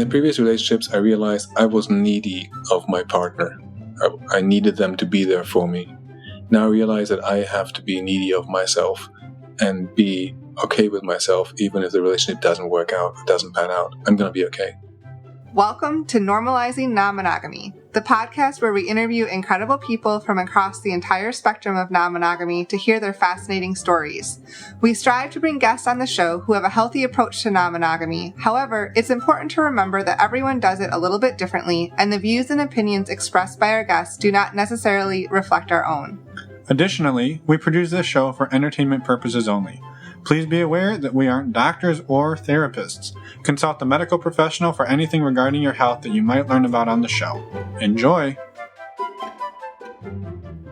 previous relationships, I realized I was needy of my partner. I needed them to be there for me. Now I realize that I have to be needy of myself and be okay with myself, even if the relationship doesn't work out, doesn't pan out. I'm going to be okay. Welcome to Normalizing Non-Monogamy, the podcast where we interview incredible people from across the entire spectrum of non-monogamy to hear their fascinating stories. We strive to bring guests on the show who have a healthy approach to non-monogamy. However, it's important to remember that everyone does it a little bit differently, and the views and opinions expressed by our guests do not necessarily reflect our own. Additionally, we produce this show for entertainment purposes only. Please be aware that we aren't doctors or therapists. Consult a medical professional for anything regarding your health that you might learn about on the show. Enjoy!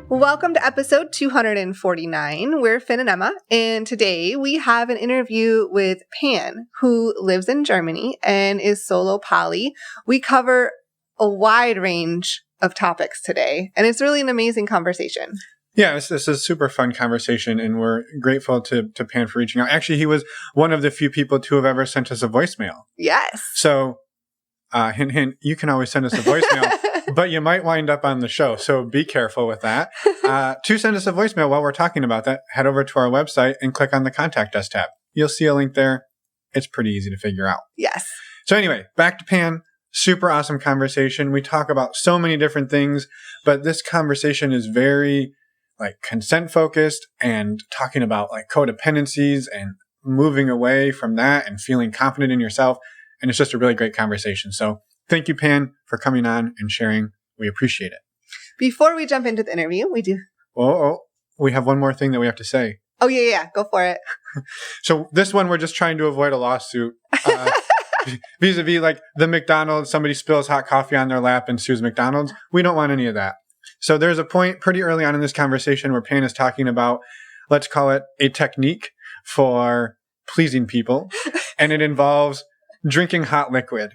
Welcome to episode 249. We're Finn and Emma, and today we have an interview with Pan, who lives in Germany and is solo poly. We cover a wide range of topics today, and it's really an amazing conversation. Yeah, this is a super fun conversation, and we're grateful to Pan for reaching out. Actually, he was one of the few people to have ever sent us a voicemail. Yes. So, hint, hint, you can always send us a voicemail, but you might wind up on the show, so be careful with that. To send us a voicemail while we're talking about that, head over to our website and click on the Contact Us tab. You'll see a link there. It's pretty easy to figure out. Yes. So anyway, back to Pan. Super awesome conversation. We talk about so many different things, but this conversation is very consent focused and talking about codependencies and moving away from that and feeling confident in yourself. And it's just a really great conversation. So thank you, Pan, for coming on and sharing. We appreciate it. Before we jump into the interview, we have one more thing that we have to say. Oh, yeah. Go for it. So this one, we're just trying to avoid a lawsuit. Vis-a-vis the McDonald's, somebody spills hot coffee on their lap and sues McDonald's. We don't want any of that. So there's a point pretty early on in this conversation where Pan is talking about, let's call it a technique for pleasing people, and it involves drinking hot liquid.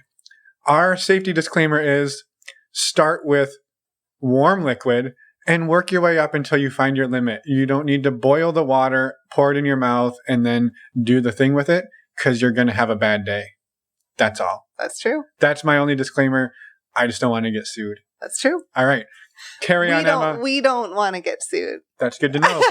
Our safety disclaimer is start with warm liquid and work your way up until you find your limit. You don't need to boil the water, pour it in your mouth, and then do the thing with it because you're going to have a bad day. That's all. That's true. That's my only disclaimer. I just don't want to get sued. That's true. All right. Carry on, Emma. We don't want to get sued. That's good to know.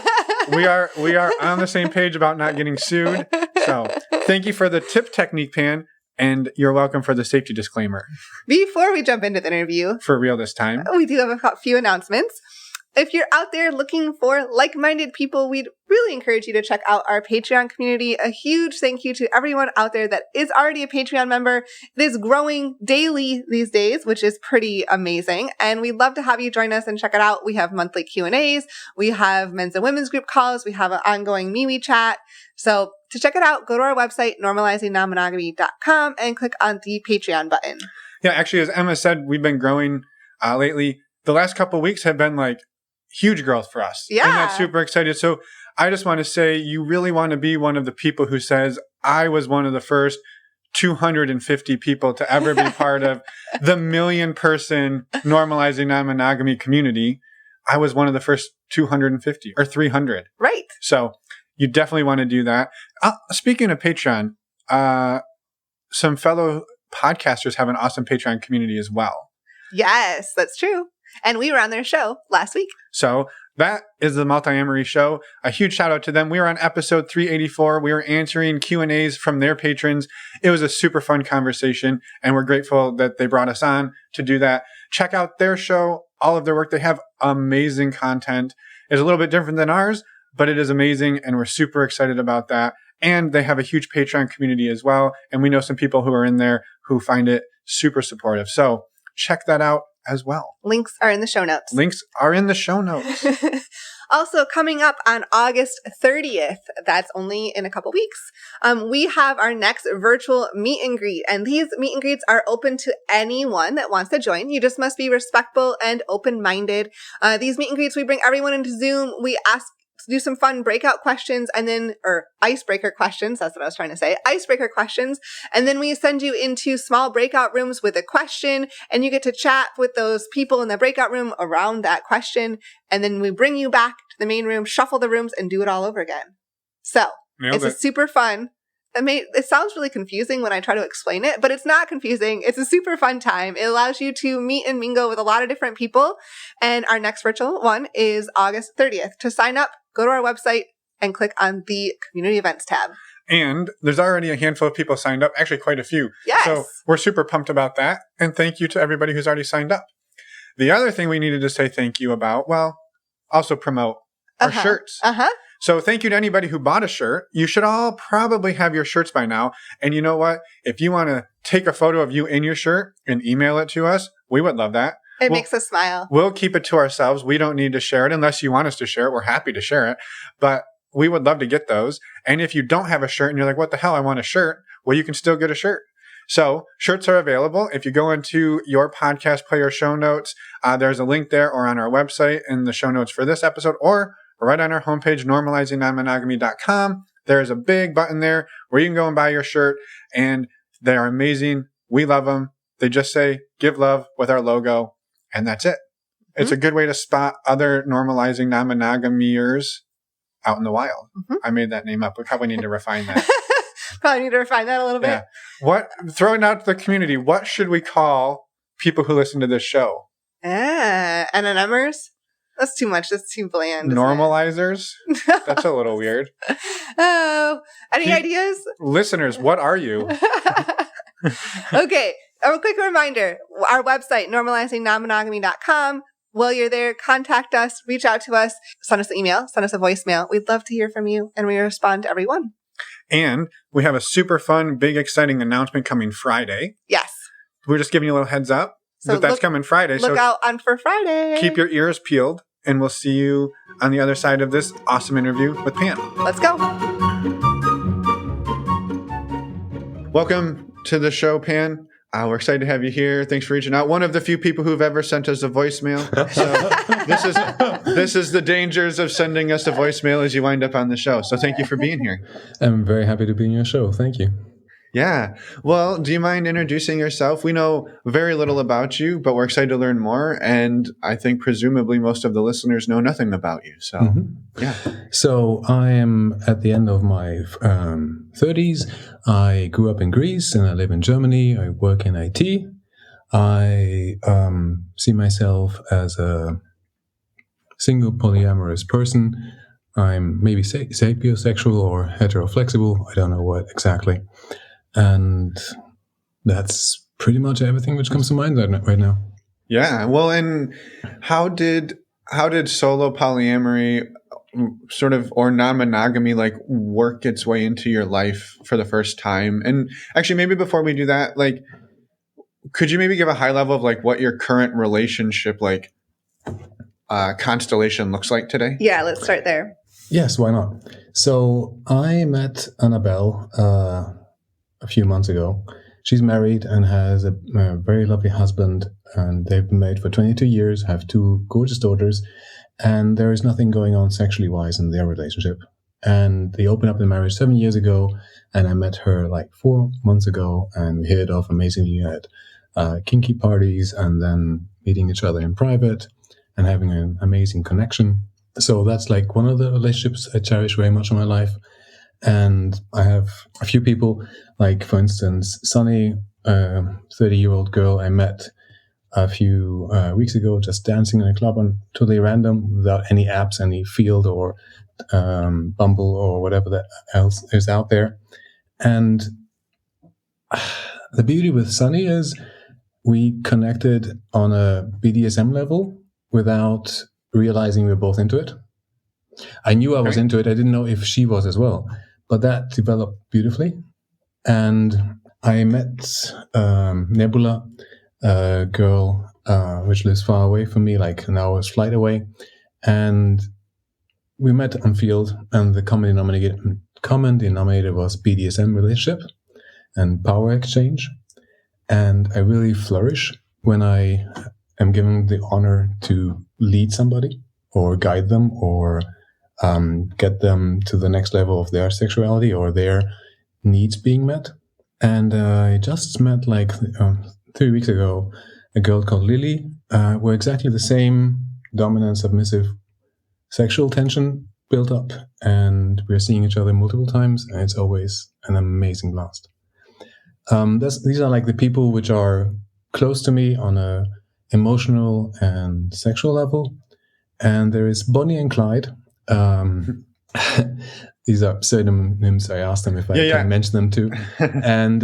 We are on the same page about not getting sued. So thank you for the tip technique, Pan, and you're welcome for the safety disclaimer. Before we jump into the interview, for real this time, we do have a few announcements. If you're out there looking for like-minded people, we'd really encourage you to check out our Patreon community. A huge thank you to everyone out there that is already a Patreon member. It is growing daily these days, which is pretty amazing. And we'd love to have you join us and check it out. We have monthly Q&As. We have men's and women's group calls. We have an ongoing MeWe chat. So to check it out, go to our website, normalizingnonmonogamy.com, and click on the Patreon button. Yeah, actually, as Emma said, we've been growing lately. The last couple of weeks have been huge growth for us. Yeah. And that's super excited. So I just want to say you really want to be one of the people who says, I was one of the first 250 people to ever be part of the 1 million person Normalizing Non-Monogamy community. I was one of the first 250 or 300. Right. So you definitely want to do that. Speaking of Patreon, some fellow podcasters have an awesome Patreon community as well. Yes, that's true. And we were on their show last week. So that is the Multi-Amory Show. A huge shout out to them. We were on episode 384. We were answering Q&As from their patrons. It was a super fun conversation, and we're grateful that they brought us on to do that. Check out their show, all of their work. They have amazing content. It's a little bit different than ours, but it is amazing, and we're super excited about that. And they have a huge Patreon community as well, and we know some people who are in there who find it super supportive. So check that out as well. Links are in the show notes. Also, coming up on August 30th, that's only in a couple weeks, we have our next virtual meet and greet. And these meet and greets are open to anyone that wants to join. You just must be respectful and open-minded. These meet and greets, we bring everyone into Zoom. We ask do some fun breakout questions or icebreaker questions. That's what I was trying to say. Icebreaker questions. And then we send you into small breakout rooms with a question, and you get to chat with those people in the breakout room around that question. And then we bring you back to the main room, shuffle the rooms, and do it all over again. So it's a super fun It sounds really confusing when I try to explain it, but it's not confusing. It's a super fun time. It allows you to meet and mingle with a lot of different people. And our next virtual one is August 30th. To sign up, go to our website and click on the community events tab. And there's already a handful of people signed up, actually quite a few. Yes. So we're super pumped about that. And thank you to everybody who's already signed up. The other thing we needed to say thank you about, well, also promote our shirts. So thank you to anybody who bought a shirt. You should all probably have your shirts by now. And you know what? If you want to take a photo of you in your shirt and email it to us, we would love that. It makes us smile. We'll keep it to ourselves. We don't need to share it unless you want us to share it. We're happy to share it. But we would love to get those. And if you don't have a shirt and you're like, what the hell? I want a shirt. Well, you can still get a shirt. So shirts are available. If you go into your podcast player show notes, there's a link there or on our website in the show notes for this episode or right on our homepage, normalizingnonmonogamy.com. There's a big button there where you can go and buy your shirt. And they are amazing. We love them. They just say, give love with our logo. And that's it. Mm-hmm. It's a good way to spot other normalizing non-monogamers out in the wild. Mm-hmm. I made that name up. We probably need to refine that. Probably need to refine that a little bit. Throwing out to the community, what should we call people who listen to this show? NNMers? That's too much. That's too bland. Normalizers? That's a little weird. Oh, any ideas? Listeners, what are you? Okay. A quick reminder, our website, normalizingnonmonogamy.com. While you're there, contact us, reach out to us, send us an email, send us a voicemail. We'd love to hear from you, and we respond to everyone. And we have a super fun, big, exciting announcement coming Friday. Yes. We're just giving you a little heads up that's coming Friday. Look out for Friday. Keep your ears peeled, and we'll see you on the other side of this awesome interview with Pam. Let's go. Welcome to the show, Pam. We're excited to have you here. Thanks for reaching out. One of the few people who've ever sent us a voicemail. So this is the dangers of sending us a voicemail as you wind up on the show. So thank you for being here. I'm very happy to be in your show. Thank you. Yeah. Well, do you mind introducing yourself? We know very little about you, but we're excited to learn more. And I think presumably most of the listeners know nothing about you. So, yeah. So I am at the end of my 30s. I grew up in Greece and I live in Germany. I work in IT. I see myself as a single polyamorous person. I'm maybe sapiosexual or heteroflexible. I don't know what exactly. And that's pretty much everything which comes to mind right now. Yeah. Well, and how did solo polyamory sort of, or non-monogamy, like work its way into your life for the first time? And actually, maybe before we do that, like, could you maybe give a high level of like what your current relationship, like constellation looks like today? Yeah, let's start there. Yes, why not? So I met Annabelle a few months ago. She's married and has a very lovely husband, and they've been married for 22 years, have 2 gorgeous daughters, and there is nothing going on sexually wise in their relationship. And they opened up the marriage 7 years ago, and I met her like 4 months ago, and we hit it off amazingly at kinky parties, and then meeting each other in private and having an amazing connection. So that's like one of the relationships I cherish very much in my life. And I have a few people, like, for instance, Sunny, 30-year-old girl I met a few weeks ago, just dancing in a club on totally random, without any apps, any Field or Bumble or whatever that else is out there. And the beauty with Sunny is we connected on a BDSM level without realizing we were both into it. I knew I was into it. I didn't know if she was as well. But that developed beautifully. And I met Nebula, a girl which lives far away from me, like an hour's flight away. And we met on Field, and the common denominator was BDSM relationship and power exchange. And I really flourish when I am given the honor to lead somebody or guide them or get them to the next level of their sexuality or their needs being met. And I just met, like 3 weeks ago, a girl called Lily. We're exactly the same dominant, submissive sexual tension, built up, and we're seeing each other multiple times, and it's always an amazing blast. These are like the people which are close to me on a emotional and sexual level. And there is Bonnie and Clyde. These are pseudonyms. I asked them if I can mention them too. And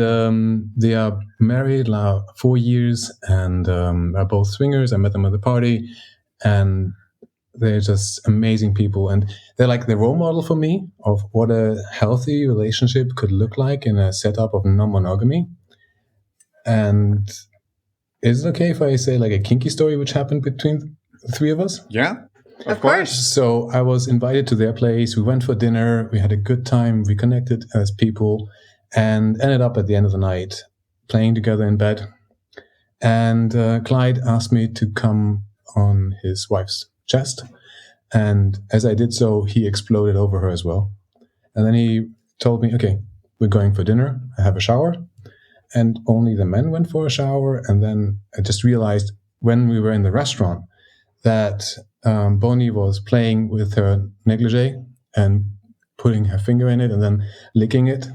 they are married now 4 years, and are both swingers. I met them at the party, and they're just amazing people. And they're like the role model for me of what a healthy relationship could look like in a setup of non-monogamy. And is it okay if I say like a kinky story which happened between the three of us? Yeah. Of course. So I was invited to their place. We went for dinner. We had a good time. We connected as people and ended up at the end of the night playing together in bed. And Clyde asked me to come on his wife's chest. And as I did so, he exploded over her as well. And then he told me, okay, we're going for dinner. I have a shower. And only the men went for a shower. And then I just realized when we were in the restaurant that Bonnie was playing with her negligee and putting her finger in it and then licking it.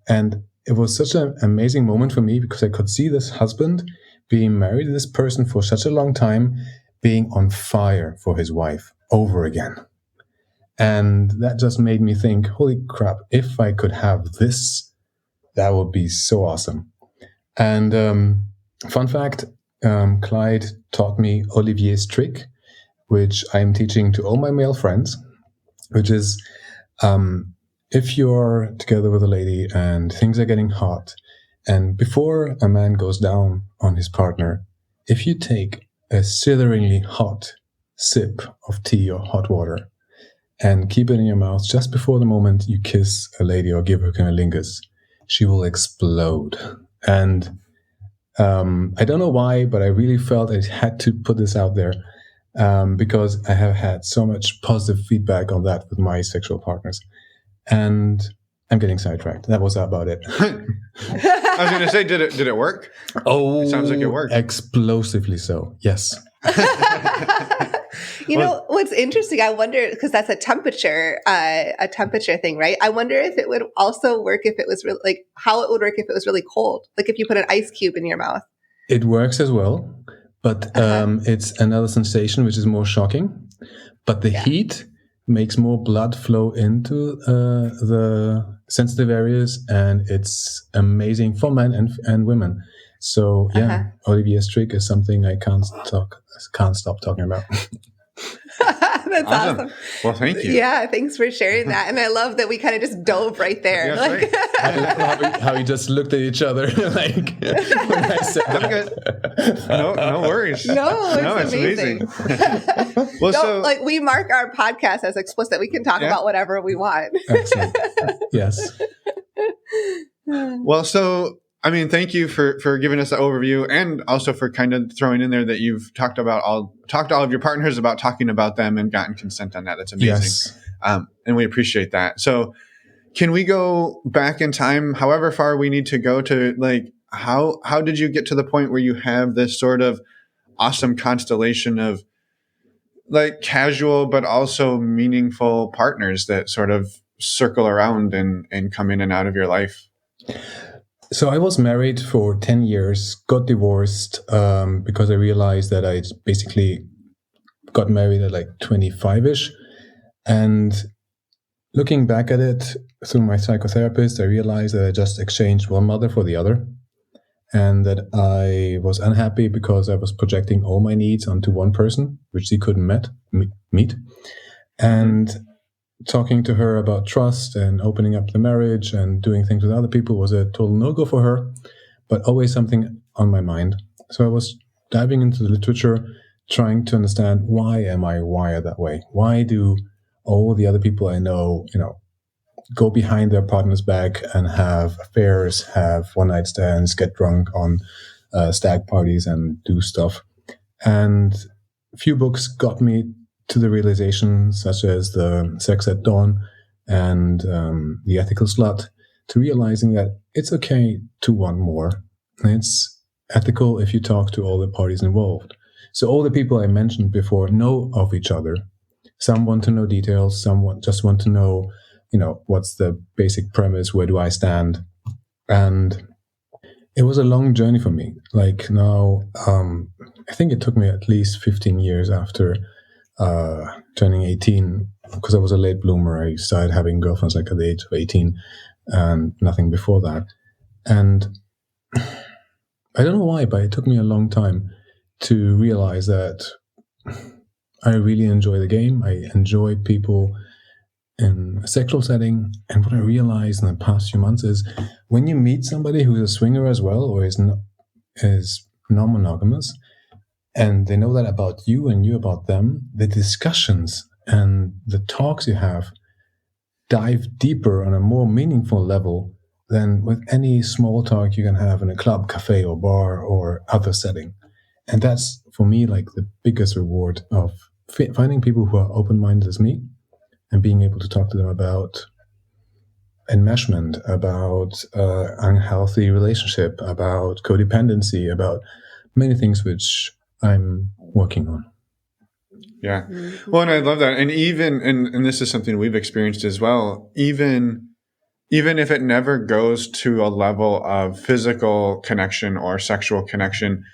And it was such an amazing moment for me because I could see this husband being married to this person for such a long time, being on fire for his wife over again. And that just made me think, holy crap, if I could have this, that would be so awesome. And fun fact, Clyde taught me Olivier's trick, which I'm teaching to all my male friends, which is if you're together with a lady and things are getting hot, and before a man goes down on his partner, if you take a sitheringly hot sip of tea or hot water and keep it in your mouth just before the moment you kiss a lady or give her cunnilingus, she will explode. And I don't know why, but I really felt I had to put this out there. Because I have had so much positive feedback on that with my sexual partners. And I'm getting sidetracked. That was about it. I was going to say, did it work? Oh, it sounds like it worked. Explosively so, yes. You know, what's interesting, I wonder, because that's a temperature thing, right? I wonder if it would also work if it was like how it would work if it was really cold. Like if you put an ice cube in your mouth. It works as well. But it's another sensation which is more shocking. But the heat makes more blood flow into the sensitive areas, and it's amazing for men and women. So Olivier's trick is something I can't stop talking about. That's awesome. Well, thank you. Yeah, thanks for sharing that. And I love that we kind of just dove right there. Right. how we just looked at each other like when I said that. No worries. No, it's amazing. Well, we mark our podcast as explicit. We can talk about whatever we want. Excellent. Yes. Well, so I mean, thank you for giving us the overview, and also for kind of throwing in there that you've talked to all of your partners about talking about them and gotten consent on that. That's amazing. Yes. And we appreciate that. So can we go back in time, however far we need to go, to like, how did you get to the point where you have this sort of awesome constellation of like casual, but also meaningful partners that sort of circle around and come in and out of your life? So I was married for 10 years, got divorced because I realized that I basically got married at like 25-ish. And looking back at it through my psychotherapist, I realized that I just exchanged one mother for the other. And that I was unhappy because I was projecting all my needs onto one person, which she couldn't meet. And talking to her about trust and opening up the marriage and doing things with other people was a total no-go for her, but always something on my mind. So I was diving into the literature, trying to understand, why am I wired that way? Why do all the other people I know, go behind their partner's back and have affairs, have one-night stands, get drunk on stag parties and do stuff? And a few books got me to the realization, such as the Sex at Dawn and the Ethical Slut, to realizing that it's okay to want more. It's ethical if you talk to all the parties involved. So all the people I mentioned before know of each other. Some want to know details. Some just want to know, what's the basic premise? Where do I stand? And it was a long journey for me. Like now, I think it took me at least 15 years after turning 18, because I was a late bloomer. I started having girlfriends like at the age of 18 and nothing before that. And I don't know why, but it took me a long time to realize that I really enjoy the game. I enjoy people in a sexual setting. And what I realized in the past few months is when you meet somebody who's a swinger as well, or is non-monogamous, and they know that about you and you about them, the discussions and the talks you have dive deeper on a more meaningful level than with any small talk you can have in a club, cafe, or bar, or other setting. And that's, for me, like the biggest reward of finding people who are open-minded as me and being able to talk to them about enmeshment, about unhealthy relationship, about codependency, about many things which I'm working on. Yeah. Well, and I love that. And even, and this is something we've experienced as well, even if it never goes to a level of physical connection or sexual connection,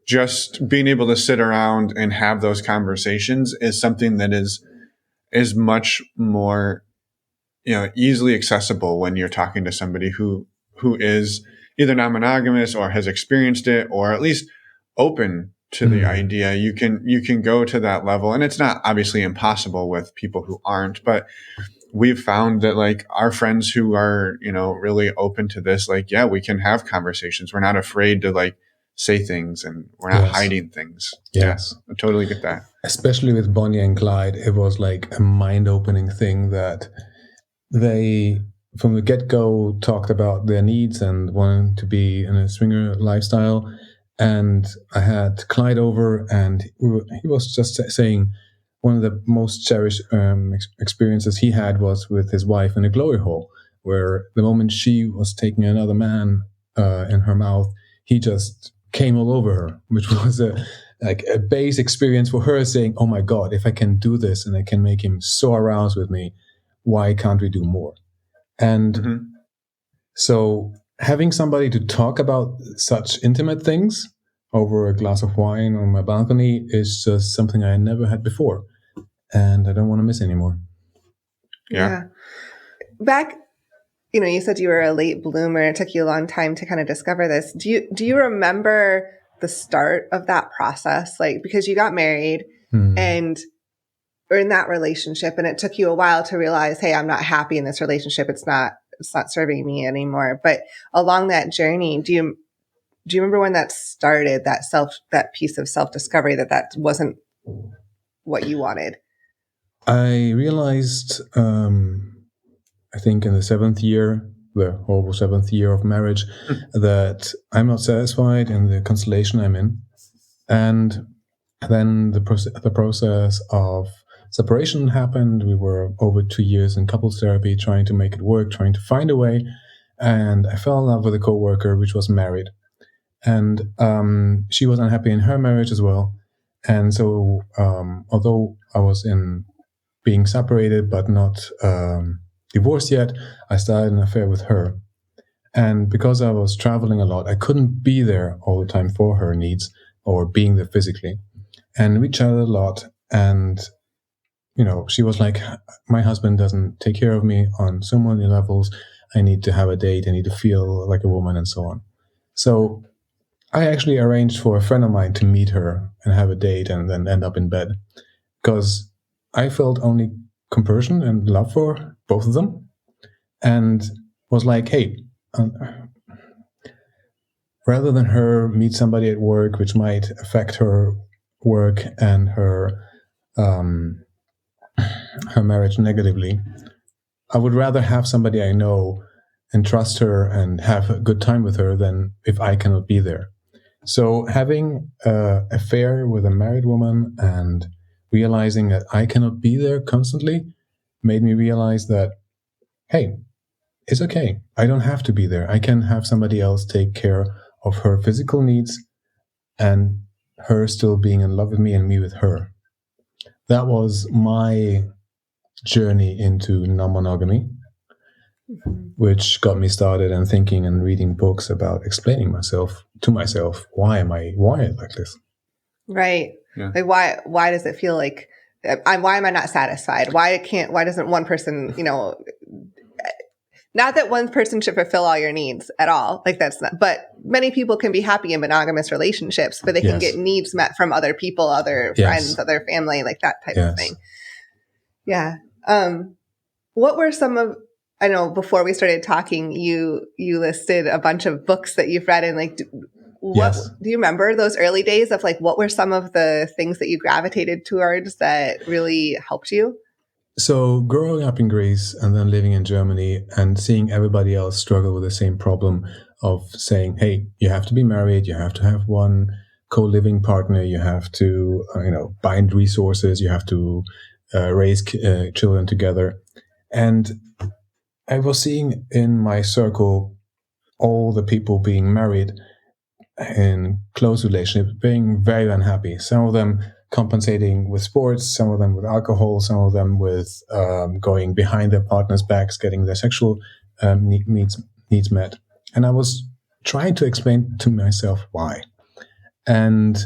just being able to sit around and have those conversations is something that is much more, easily accessible when you're talking to somebody who is either non-monogamous or has experienced it, or at least open to the idea. You can go to that level, and it's not obviously impossible with people who aren't, but we've found that like our friends who are, really open to this, like, yeah, we can have conversations. We're not afraid to like say things, and we're not hiding things. Yes. Yeah, I totally get that. Especially with Bonnie and Clyde, it was like a mind-opening thing that they, from the get-go, talked about their needs and wanting to be in a swinger lifestyle. And I had Clyde over, and he was just saying one of the most cherished experiences he had was with his wife in a glory hole, where the moment she was taking another man in her mouth, he just came all over her, which was a base experience for her, saying, oh my God, if I can do this and I can make him so aroused with me, why can't we do more? And so having somebody to talk about such intimate things over a glass of wine on my balcony is just something I never had before, and I don't want to miss anymore. Yeah. Back, you said you were a late bloomer. It took you a long time to kind of discover this. Do you remember the start of that process? Like, because you got married and were in that relationship, and it took you a while to realize, hey, I'm not happy in this relationship. It's not serving me anymore. But along that journey, do you remember when that started, that piece of self-discovery that wasn't what you wanted? I realized, I think in the horrible seventh year of marriage, that I'm not satisfied in the constellation I'm in. And then the process of separation happened. We were over 2 years in couples therapy, trying to make it work, trying to find a way. And I fell in love with a coworker, which was married. And she was unhappy in her marriage as well. And so, although I was being separated but not divorced yet, I started an affair with her. And because I was traveling a lot, I couldn't be there all the time for her needs or being there physically. And we chatted a lot. And, she was like, my husband doesn't take care of me on so many levels. I need to have a date. I need to feel like a woman and so on. So I actually arranged for a friend of mine to meet her and have a date and then end up in bed, because I felt only compassion and love for both of them, and was like, hey, rather than her meet somebody at work, which might affect her work and her marriage negatively, I would rather have somebody I know and trust her and have a good time with her than if I cannot be there. So having an affair with a married woman and realizing that I cannot be there constantly made me realize that, hey, it's okay. I don't have to be there. I can have somebody else take care of her physical needs and her still being in love with me and me with her. that was my journey into non-monogamy, which got me started and thinking and reading books about explaining to myself, why am I wired like this? Right. Yeah. Like why does it feel like why am I not satisfied? Why doesn't one person, not that one person should fulfill all your needs at all. Like that's not, but many people can be happy in monogamous relationships, but they can get needs met from other people, other friends, other family, like that type of thing. Yeah. What were some of, I know before we started talking, you listed a bunch of books that you've read, and like, do you remember those early days of like, what were some of the things that you gravitated towards that really helped you? So growing up in Greece and then living in Germany and seeing everybody else struggle with the same problem of saying, hey, you have to be married, you have to have one co-living partner, you have to, bind resources, you have to raise children together. And I was seeing in my circle all the people being married in close relationships being very unhappy. Some of them compensating with sports, some of them with alcohol, some of them with going behind their partner's backs, getting their sexual needs met. And I was trying to explain to myself why. And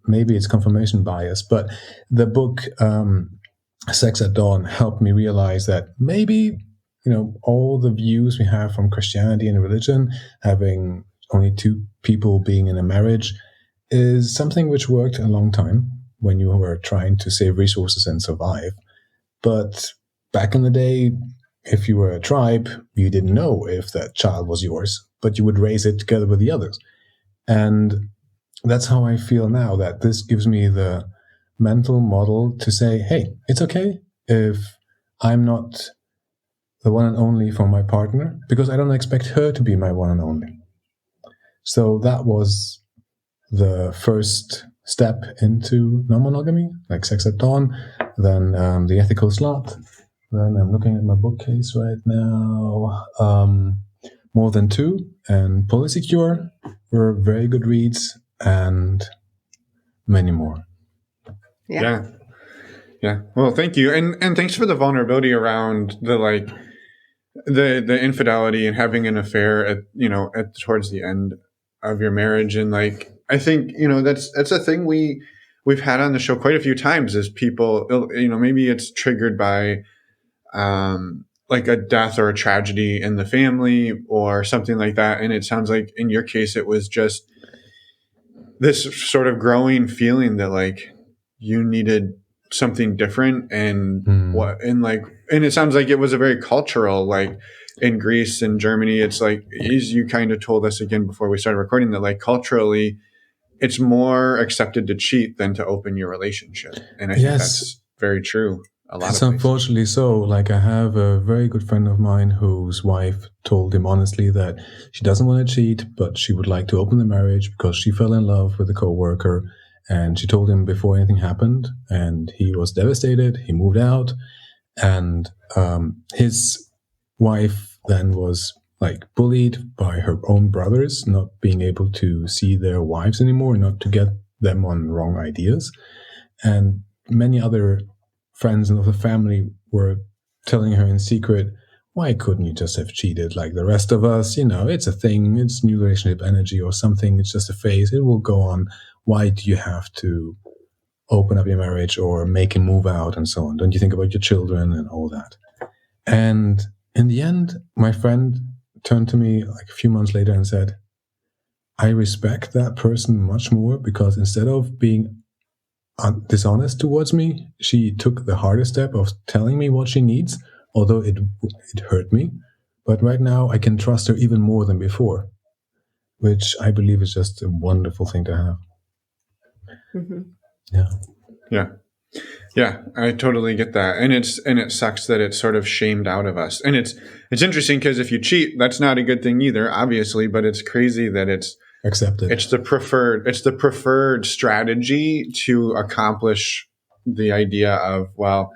maybe it's confirmation bias, but the book Sex at Dawn helped me realize that maybe, all the views we have from Christianity and religion, having only two people being in a marriage, is something which worked a long time when you were trying to save resources and survive. But back in the day, if you were a tribe, you didn't know if that child was yours, but you would raise it together with the others. And that's how I feel now, that this gives me the mental model to say, hey, it's okay if I'm not the one and only for my partner, because I don't expect her to be my one and only. So that was the first step into non-monogamy, like Sex at Dawn, then The Ethical Slut. Then I'm looking at my bookcase right now. More Than Two and Polysecure were very good reads, and many more. Yeah. Well, thank you, and thanks for the vulnerability around the infidelity and having an affair at towards the end of your marriage. And like, I think, that's a thing we've had on the show quite a few times, is people, maybe it's triggered by like a death or a tragedy in the family or something like that. And it sounds like in your case, it was just this sort of growing feeling that like you needed something different, and and it sounds like it was a very cultural, like in Greece and Germany, it's like, as you kind of told us again before we started recording, that like culturally it's more accepted to cheat than to open your relationship. And I think that's very true. It's unfortunately so. Like, I have a very good friend of mine whose wife told him honestly that she doesn't want to cheat, but she would like to open the marriage because she fell in love with a coworker. And she told him before anything happened, and he was devastated. He moved out, and his wife then was like bullied by her own brothers, not being able to see their wives anymore, not to get them on wrong ideas. And many other friends of the family were telling her in secret, why couldn't you just have cheated like the rest of us? It's a thing. It's new relationship energy or something. It's just a phase. It will go on. Why do you have to open up your marriage or make him move out and so on? Don't you think about your children and all that? And in the end, my friend turned to me like a few months later and said, I respect that person much more, because instead of being dishonest towards me, she took the hardest step of telling me what she needs, although it hurt me. But right now I can trust her even more than before, which I believe is just a wonderful thing to have. Mm-hmm. Yeah, I totally get that. And it sucks that it's sort of shamed out of us. And it's interesting because if you cheat, that's not a good thing either, obviously, but it's crazy that it's accepted. It's the preferred strategy to accomplish the idea of, well,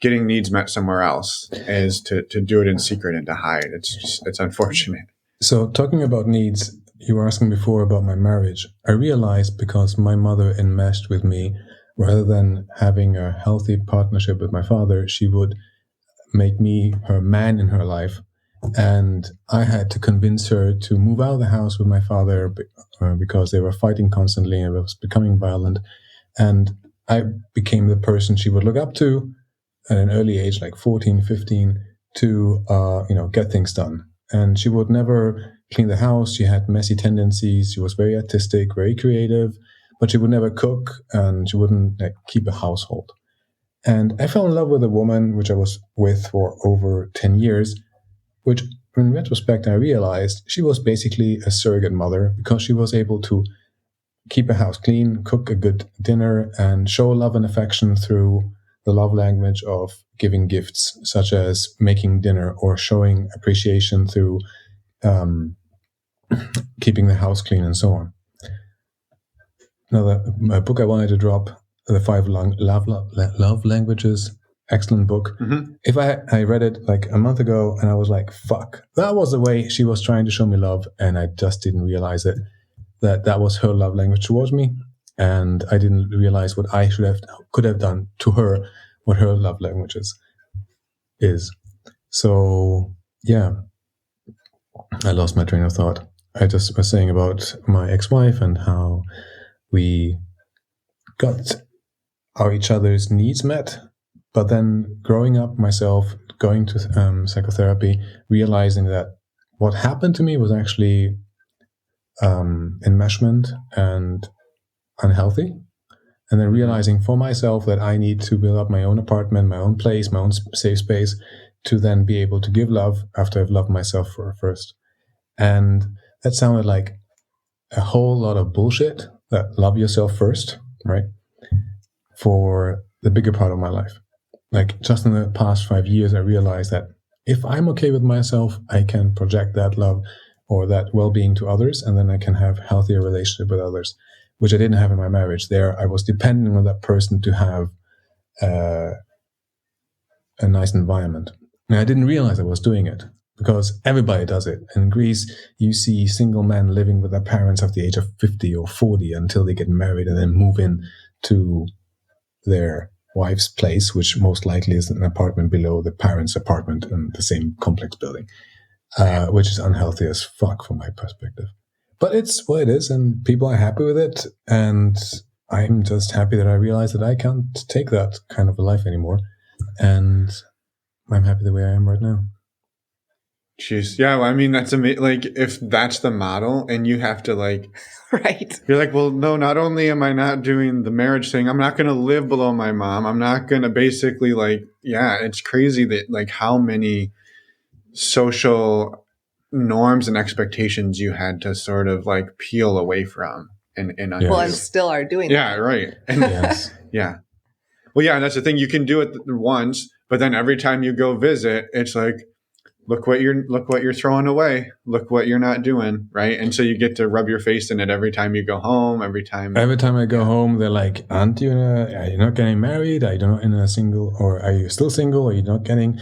getting needs met somewhere else, is to do it in secret and to hide. It's unfortunate. So talking about needs, you were asking before about my marriage. I realized, because my mother enmeshed with me rather than having a healthy partnership with my father, she would make me her man in her life. And I had to convince her to move out of the house with my father because they were fighting constantly and it was becoming violent. And I became the person she would look up to at an early age, like 14, 15, to get things done. And she would never clean the house. She had messy tendencies. She was very artistic, very creative, but she would never cook and she wouldn't keep a household. And I fell in love with a woman which I was with for over 10 years, which in retrospect I realized she was basically a surrogate mother because she was able to keep a house clean, cook a good dinner, and show love and affection through the love language of giving gifts, such as making dinner or showing appreciation through keeping the house clean and so on. Now, the book I wanted to drop, The 5 Love Languages, excellent book. Mm-hmm. If I read it like a month ago and I was like, fuck, that was the way she was trying to show me love, and I just didn't realize it, that was her love language towards me, and I didn't realize what I could have done to her, what her love language is. So yeah, I lost my train of thought. I just was saying about my ex-wife and how we got each other's needs met, but then growing up myself, going to psychotherapy, realizing that what happened to me was actually enmeshment and unhealthy, and then realizing for myself that I need to build up my own apartment, my own place, my own safe space to then be able to give love after I've loved myself first. And that sounded like a whole lot of bullshit, that love yourself first, right? For the bigger part of my life. Like just in the past 5 years, I realized that if I'm okay with myself, I can project that love or that well-being to others, and then I can have healthier relationship with others, which I didn't have in my marriage. There, I was depending on that person to have a nice environment. And I didn't realize I was doing it because everybody does it. In Greece, you see single men living with their parents at the age of 50 or 40 until they get married and then move in to their wife's place, which most likely is an apartment below the parents' apartment in the same complex building, which is unhealthy as fuck from my perspective. But it's what it is, and people are happy with it, and I'm just happy that I realized that I can't take that kind of a life anymore, and I'm happy the way I am right now. Jeez. Yeah, well, I mean, that's amazing. Like, if that's the model and you have to right. You're like, well, no, not only am I not doing the marriage thing, I'm not going to live below my mom. I'm not going to basically it's crazy that how many social norms and expectations you had to sort of peel away from and well, and still are doing that. Right. And yes. Yeah. Well, yeah, and that's the thing. You can do it once, but then every time you go visit, it's like, look what you're throwing away. Look what you're not doing, right? And so you get to rub your face in it every time you go home. Every time I go home, they're like, "Aren't you? Are you not getting married? Are you not in a single, or are you still single? Are you not getting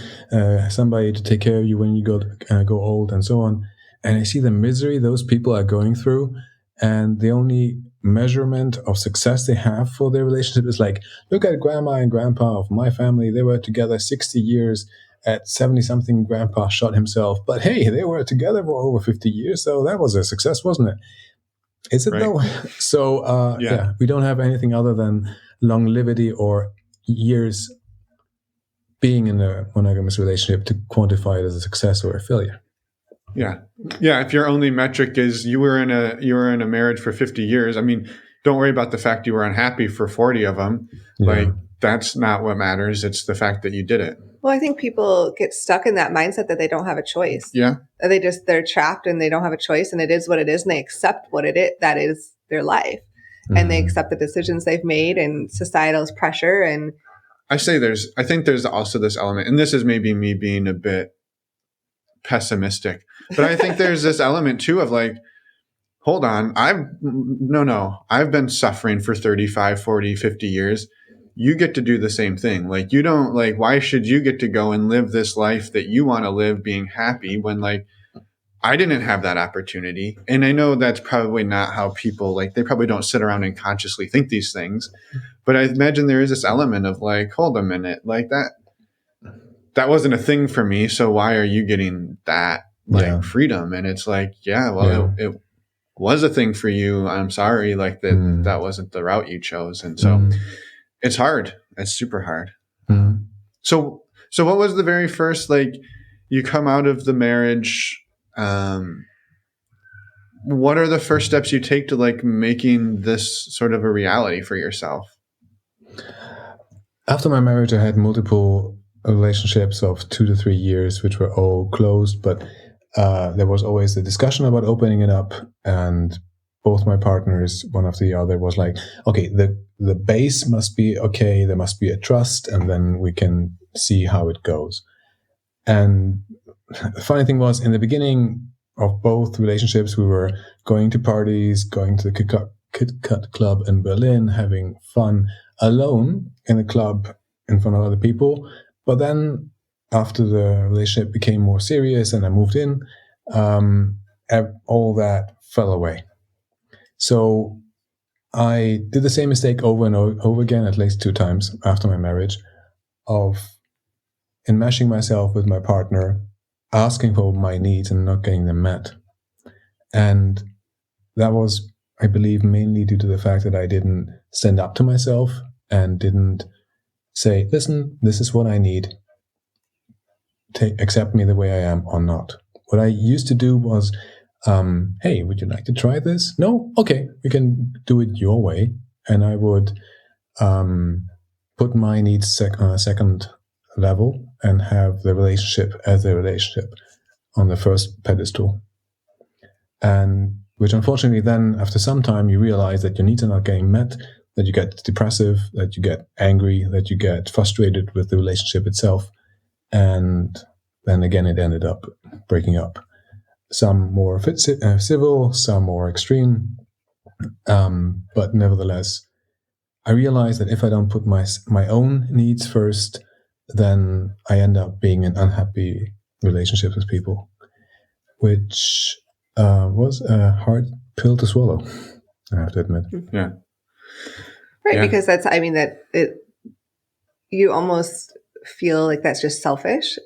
somebody to take care of you when you go old, and so on?" And I see the misery those people are going through, and the only measurement of success they have for their relationship is like, look at grandma and grandpa of my family. They were together 60 years. At 70-something, grandpa shot himself. But hey, they were together for over 50 years, so that was a success, wasn't it? Is it though? So, yeah, we don't have anything other than longevity or years being in a monogamous relationship to quantify it as a success or a failure. Yeah. Yeah. If your only metric is you were in a marriage for 50 years, I mean, don't worry about the fact you were unhappy for 40 of them. Yeah. That's not what matters. It's the fact that you did it. Well, I think people get stuck in that mindset that they don't have a choice. Yeah. They're trapped and they don't have a choice, and it is what it is, and they accept what it is, that is their life. Mm-hmm. And they accept the decisions they've made and societal's pressure. And I think there's also this element, and this is maybe me being a bit pessimistic, but I think there's this element too of hold on, I've been suffering for 35, 40, 50 years. You get to do the same thing. You don't why should you get to go and live this life that you want to live being happy when I didn't have that opportunity. And I know that's probably not how people, like, they probably don't sit around and consciously think these things. But I imagine there is this element of like, hold a minute, like that wasn't a thing for me. So why are you getting that freedom? And it's like, it was a thing for you. I'm sorry. Like that wasn't the route you chose. And so it's hard. It's super hard. So what was the very first, like, you come out of the marriage, what are the first steps you take to like making this sort of a reality for yourself? After my marriage, I had multiple relationships of 2 to 3 years, which were all closed, but there was always a discussion about opening it up, and both my partners, one after the other, was like, okay, the base must be okay, there must be a trust, and then we can see how it goes. And the funny thing was, in the beginning of both relationships, we were going to parties, going to the Kit Kat Club in Berlin, having fun alone in a club in front of other people. But then after the relationship became more serious and I moved in, all that fell away. So I did the same mistake over and over again, at least 2 times after my marriage, of enmeshing myself with my partner, asking for my needs and not getting them met. And that was, I believe, mainly due to the fact that I didn't stand up to myself and didn't say, listen, this is what I need. Accept me the way I am or not. What I used to do was, hey, would you like to try this? No? Okay, we can do it your way. And I would put my needs on a second level and have the relationship as a relationship on the first pedestal. And which unfortunately then, after some time, you realize that your needs are not getting met, that you get depressive, that you get angry, that you get frustrated with the relationship itself. And then again, it ended up breaking up. Some more civil, some more extreme. But nevertheless, I realized that if I don't put my own needs first, then I end up being in unhappy relationships with people, which was a hard pill to swallow, I have to admit. Yeah. Right, yeah. Because that's, I mean, you almost feel like that's just selfish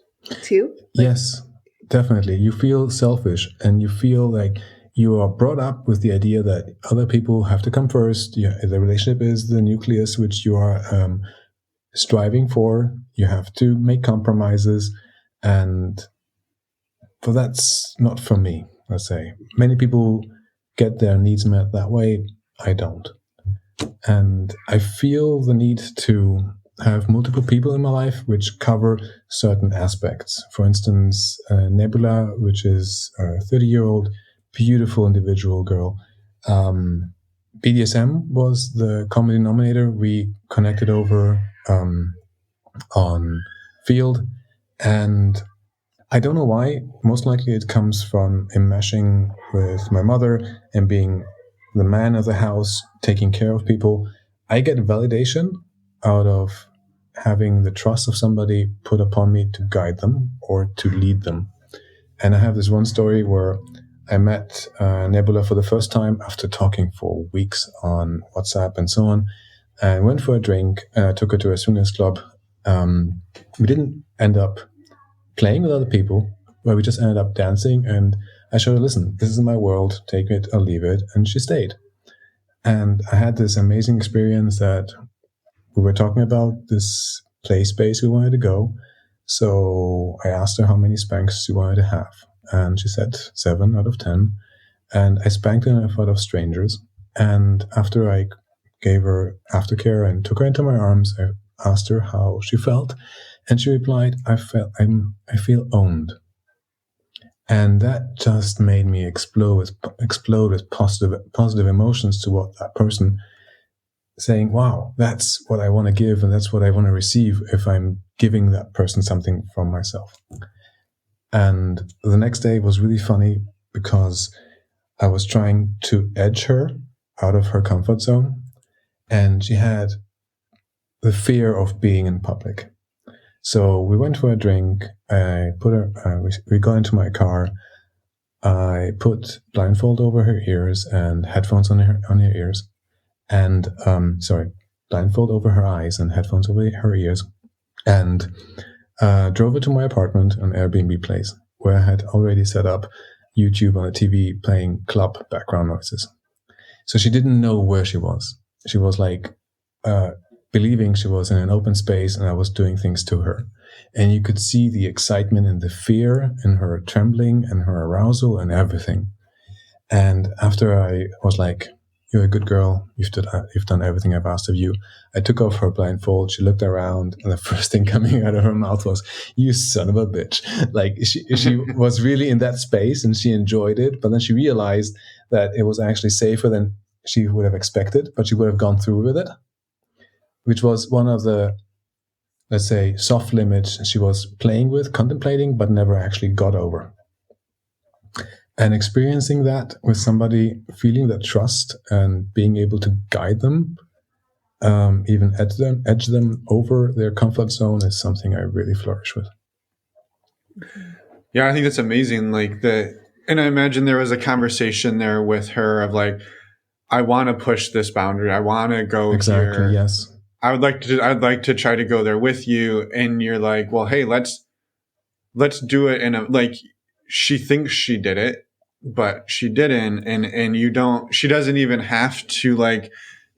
too. Like, yes, definitely. You feel selfish and you feel like you are brought up with the idea that other people have to come first. Yeah, the relationship is the nucleus which you are striving for. You have to make compromises, and that's not for me, let's say. Many people get their needs met that way. I don't. And I feel the need to have multiple people in my life which cover certain aspects. For instance, Nebula, which is a 30-year-old, beautiful individual girl. BDSM was the common denominator. We connected over on Field, and I don't know why. Most likely it comes from enmeshing with my mother and being the man of the house, taking care of people. I get validation out of having the trust of somebody put upon me to guide them or to lead them. And I have this one story where I met Nebula for the first time after talking for weeks on WhatsApp and so on, and went for a drink, and I took her to a swingers club. We didn't end up playing with other people, but we just ended up dancing, and I showed her, listen, this is my world, take it or leave it, and she stayed. And I had this amazing experience that we were talking about this play space we wanted to go. So I asked her how many spanks she wanted to have, and she said 7 out of 10. And I spanked her in front of strangers. And after I gave her aftercare and took her into my arms, I asked her how she felt, and she replied, I feel owned. And that just made me explode with positive emotions toward that person, saying, wow, that's what I want to give, and that's what I want to receive if I'm giving that person something from myself. And the next day was really funny because I was trying to edge her out of her comfort zone, and she had the fear of being in public. So we went for a drink. I put her. We got into my car. I put blindfold over her ears and headphones on her ears, and blindfold over her eyes and headphones over her ears, and drove her to my apartment, an Airbnb place, where I had already set up YouTube on a TV playing club background noises. So she didn't know where she was. She was like believing she was in an open space and I was doing things to her. And you could see the excitement and the fear in her trembling and her arousal and everything. And after I was like, "You're a good girl. You've done everything I've asked of you," I took off her blindfold. She looked around, and the first thing coming out of her mouth was, "You son of a bitch!" Like she was really in that space, and she enjoyed it. But then she realized that it was actually safer than she would have expected. But she would have gone through with it, which was one of the, let's say, soft limits she was playing with, contemplating, but never actually got over. And experiencing that with somebody, feeling that trust and being able to guide them, even edge them over their comfort zone, is something I really flourish with. Yeah, I think that's amazing. And I imagine there was a conversation there with her of like, I want to push this boundary. I want to go exactly here. Yes. I'd like to try to go there with you. And you're like, well, hey, let's do it in a, like, she thinks she did it, but she didn't. And you don't, she doesn't even have to like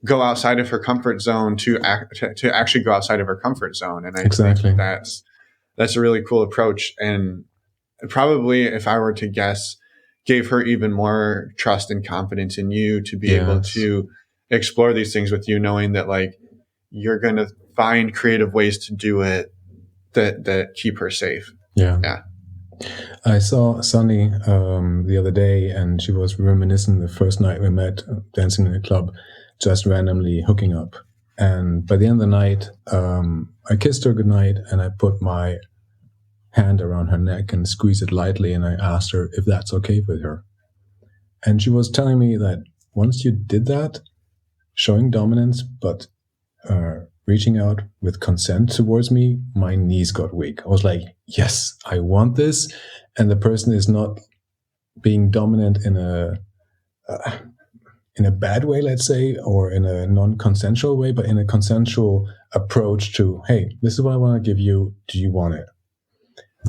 go outside of her comfort zone to actually go outside of her comfort zone. And I think that's a really cool approach. And probably, if I were to guess, gave her even more trust and confidence in you to be able to explore these things with you, knowing that like you're going to find creative ways to do it that keep her safe. Yeah. I saw Sunny the other day, and she was reminiscing the first night we met, dancing in a club, just randomly hooking up. And by the end of the night, I kissed her goodnight, and I put my hand around her neck and squeezed it lightly, and I asked her if that's okay with her. And she was telling me that once you did that, showing dominance, but reaching out with consent towards me, my knees got weak. I was like, yes, I want this. And the person is not being dominant in a bad way, let's say, or in a non-consensual way, but in a consensual approach to, hey, this is what I want to give you. Do you want it?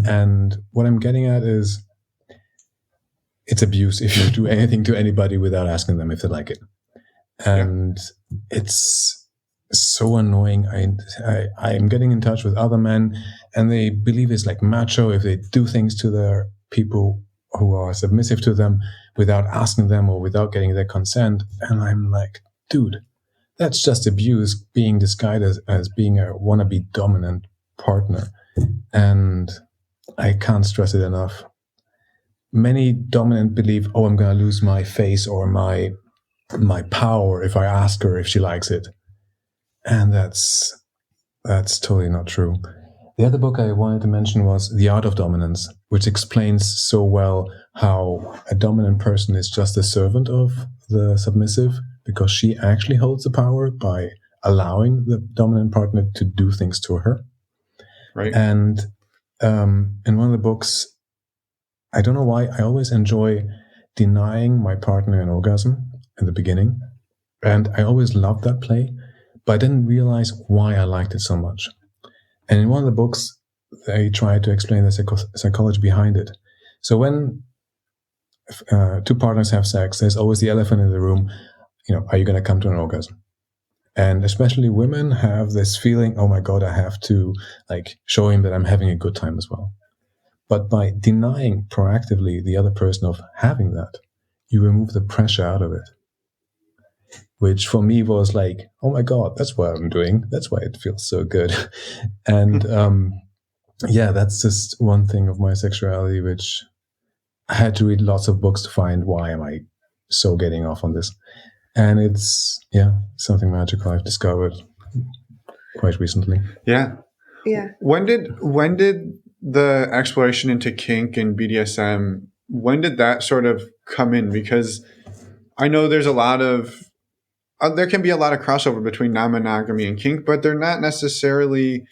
And what I'm getting at is, it's abuse if you do anything to anybody without asking them if they like it. And it's so annoying. I am getting in touch with other men, and they believe it's like macho if they do things to their people who are submissive to them without asking them or without getting their consent. And I'm like, dude, that's just abuse being disguised as being a wannabe dominant partner. And I can't stress it enough. Many dominant believe, oh, I'm going to lose my face or my power if I ask her if she likes it. And that's totally not true. The other book I wanted to mention was The Art of Dominance, which explains so well how a dominant person is just a servant of the submissive, because she actually holds the power by allowing the dominant partner to do things to her. Right. And in one of the books, I don't know why, I always enjoy denying my partner an orgasm in the beginning. And I always loved that play, but I didn't realize why I liked it so much. And in one of the books, they try to explain the psychology behind it. So when two partners have sex, there's always the elephant in the room, are you going to come to an orgasm? And especially women have this feeling, oh my God, I have to show him that I'm having a good time as well. But by denying proactively the other person of having that, you remove the pressure out of it. Which for me was like, oh my God, that's what I'm doing. That's why it feels so good. And that's just one thing of my sexuality, which I had to read lots of books to find why am I so getting off on this. And it's, something magical I've discovered quite recently. Yeah. Yeah. When did the exploration into kink and BDSM, when did that sort of come in? Because I know there's a lot of, there can be a lot of crossover between non-monogamy and kink, but they're not necessarily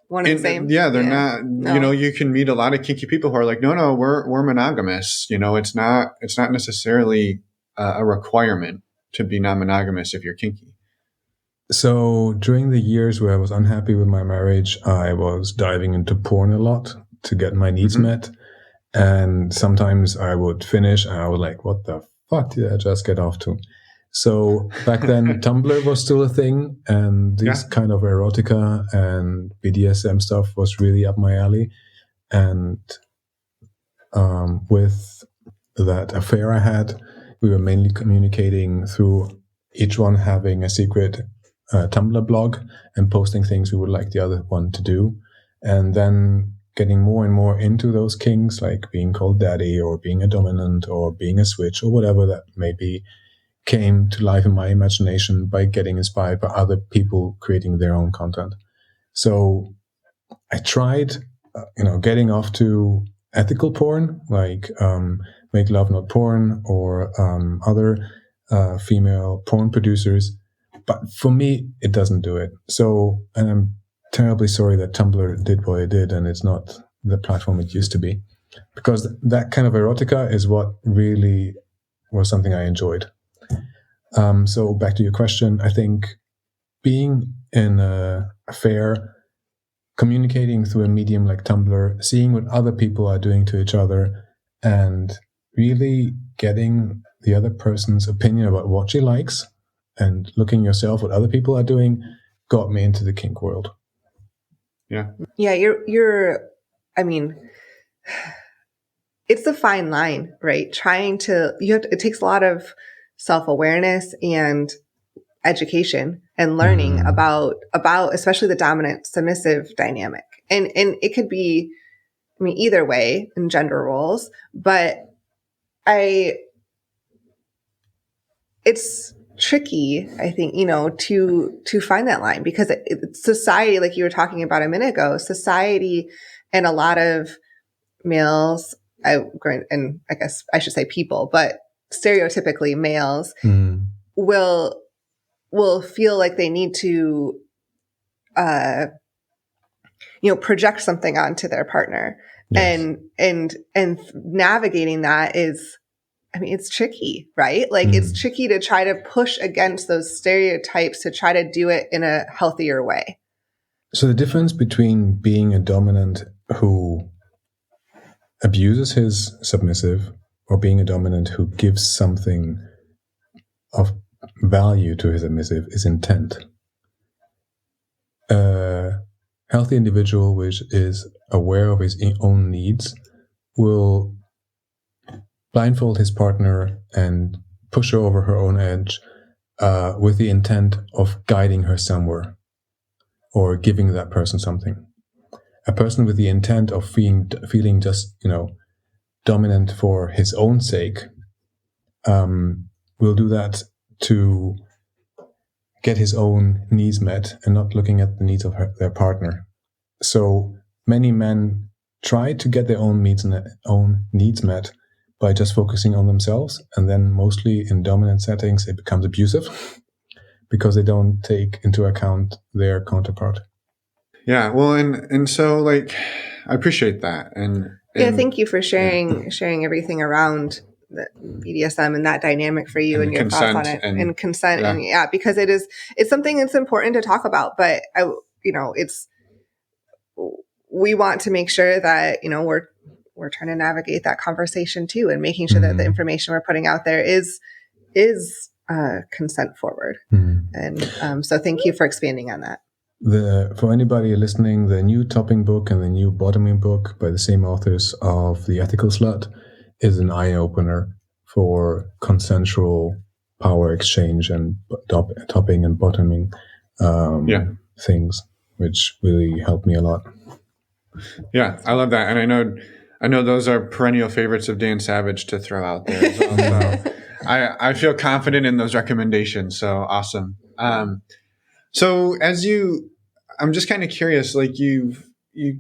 one and the same. Yeah, they're not. No. You know, you can meet a lot of kinky people who are like, no, we're monogamous. You know, it's not necessarily a requirement to be non-monogamous if you're kinky. So during the years where I was unhappy with my marriage, I was diving into porn a lot to get my needs met. And sometimes I would finish and I was like, what the fuck did I just get off to? So back then, Tumblr was still a thing, and this kind of erotica and BDSM stuff was really up my alley. And with that affair I had, we were mainly communicating through each one having a secret Tumblr blog and posting things we would like the other one to do. And then getting more and more into those kinks, like being called daddy or being a dominant or being a switch or whatever that may be, came to life in my imagination by getting inspired by other people creating their own content. So I tried, getting off to ethical porn, like Make Love Not Porn or other female porn producers. But for me, it doesn't do it. So, and I'm terribly sorry that Tumblr did what it did and it's not the platform it used to be. Because that kind of erotica is what really was something I enjoyed. So back to your question, I think being in a affair, communicating through a medium like Tumblr, seeing what other people are doing to each other, and really getting the other person's opinion about what she likes, and looking yourself what other people are doing, got me into the kink world. Yeah. Yeah, I mean, it's a fine line, right? It takes a lot of self-awareness and education and learning about especially the dominant submissive dynamic. And it could be, I mean, either way in gender roles, but it's tricky, I think, to find that line, because society, like you were talking about a minute ago, society and a lot of males, and I guess I should say people, but stereotypically males will feel like they need to, project something onto their partner. Yes. And navigating that is, I mean, it's tricky, right? Like it's tricky to try to push against those stereotypes to try to do it in a healthier way. So the difference between being a dominant who abuses his submissive or being a dominant who gives something of value to his submissive is intent. A healthy individual which is aware of his own needs will blindfold his partner and push her over her own edge with the intent of guiding her somewhere or giving that person something. A person with the intent of feeling just, dominant for his own sake will do that to get his own needs met and not looking at the needs of their partner. So many men try to get their own needs met by just focusing on themselves, and then mostly in dominant settings it becomes abusive because they don't take into account their counterpart. Yeah, well, and so like I appreciate that, and thank you for sharing everything around the BDSM and that dynamic for you and your thoughts on it and consent and because it's something that's important to talk about, but we want to make sure that we're trying to navigate that conversation too, and making sure that the information we're putting out there is consent forward. And so thank you for expanding on that. For anybody listening, the new topping book and the new bottoming book by the same authors of The Ethical Slut is an eye-opener for consensual power exchange and topping and bottoming things, which really helped me a lot. Yeah, I love that. And I know those are perennial favorites of Dan Savage to throw out there as well. So I feel confident in those recommendations. So awesome. So I'm just kind of curious, like you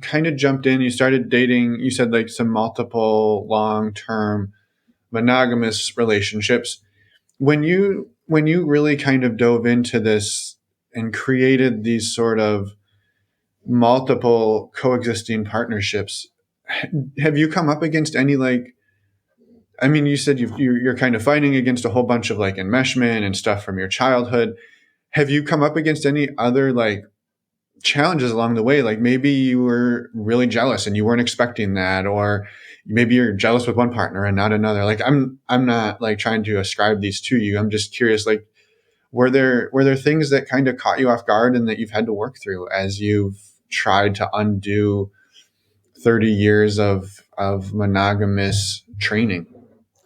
kind of jumped in, you started dating, you said like some multiple long-term monogamous relationships. When you really kind of dove into this and created these sort of multiple coexisting partnerships, have you come up against any, like, I mean, you said you're kind of fighting against a whole bunch of like enmeshment and stuff from your childhood. Have you come up against any other like challenges along the way? Like maybe you were really jealous and you weren't expecting that, or maybe you're jealous with one partner and not another. Like I'm not like trying to ascribe these to you. I'm just curious, like, were there things that kind of caught you off guard and that you've had to work through as you've tried to undo 30 years of monogamous training?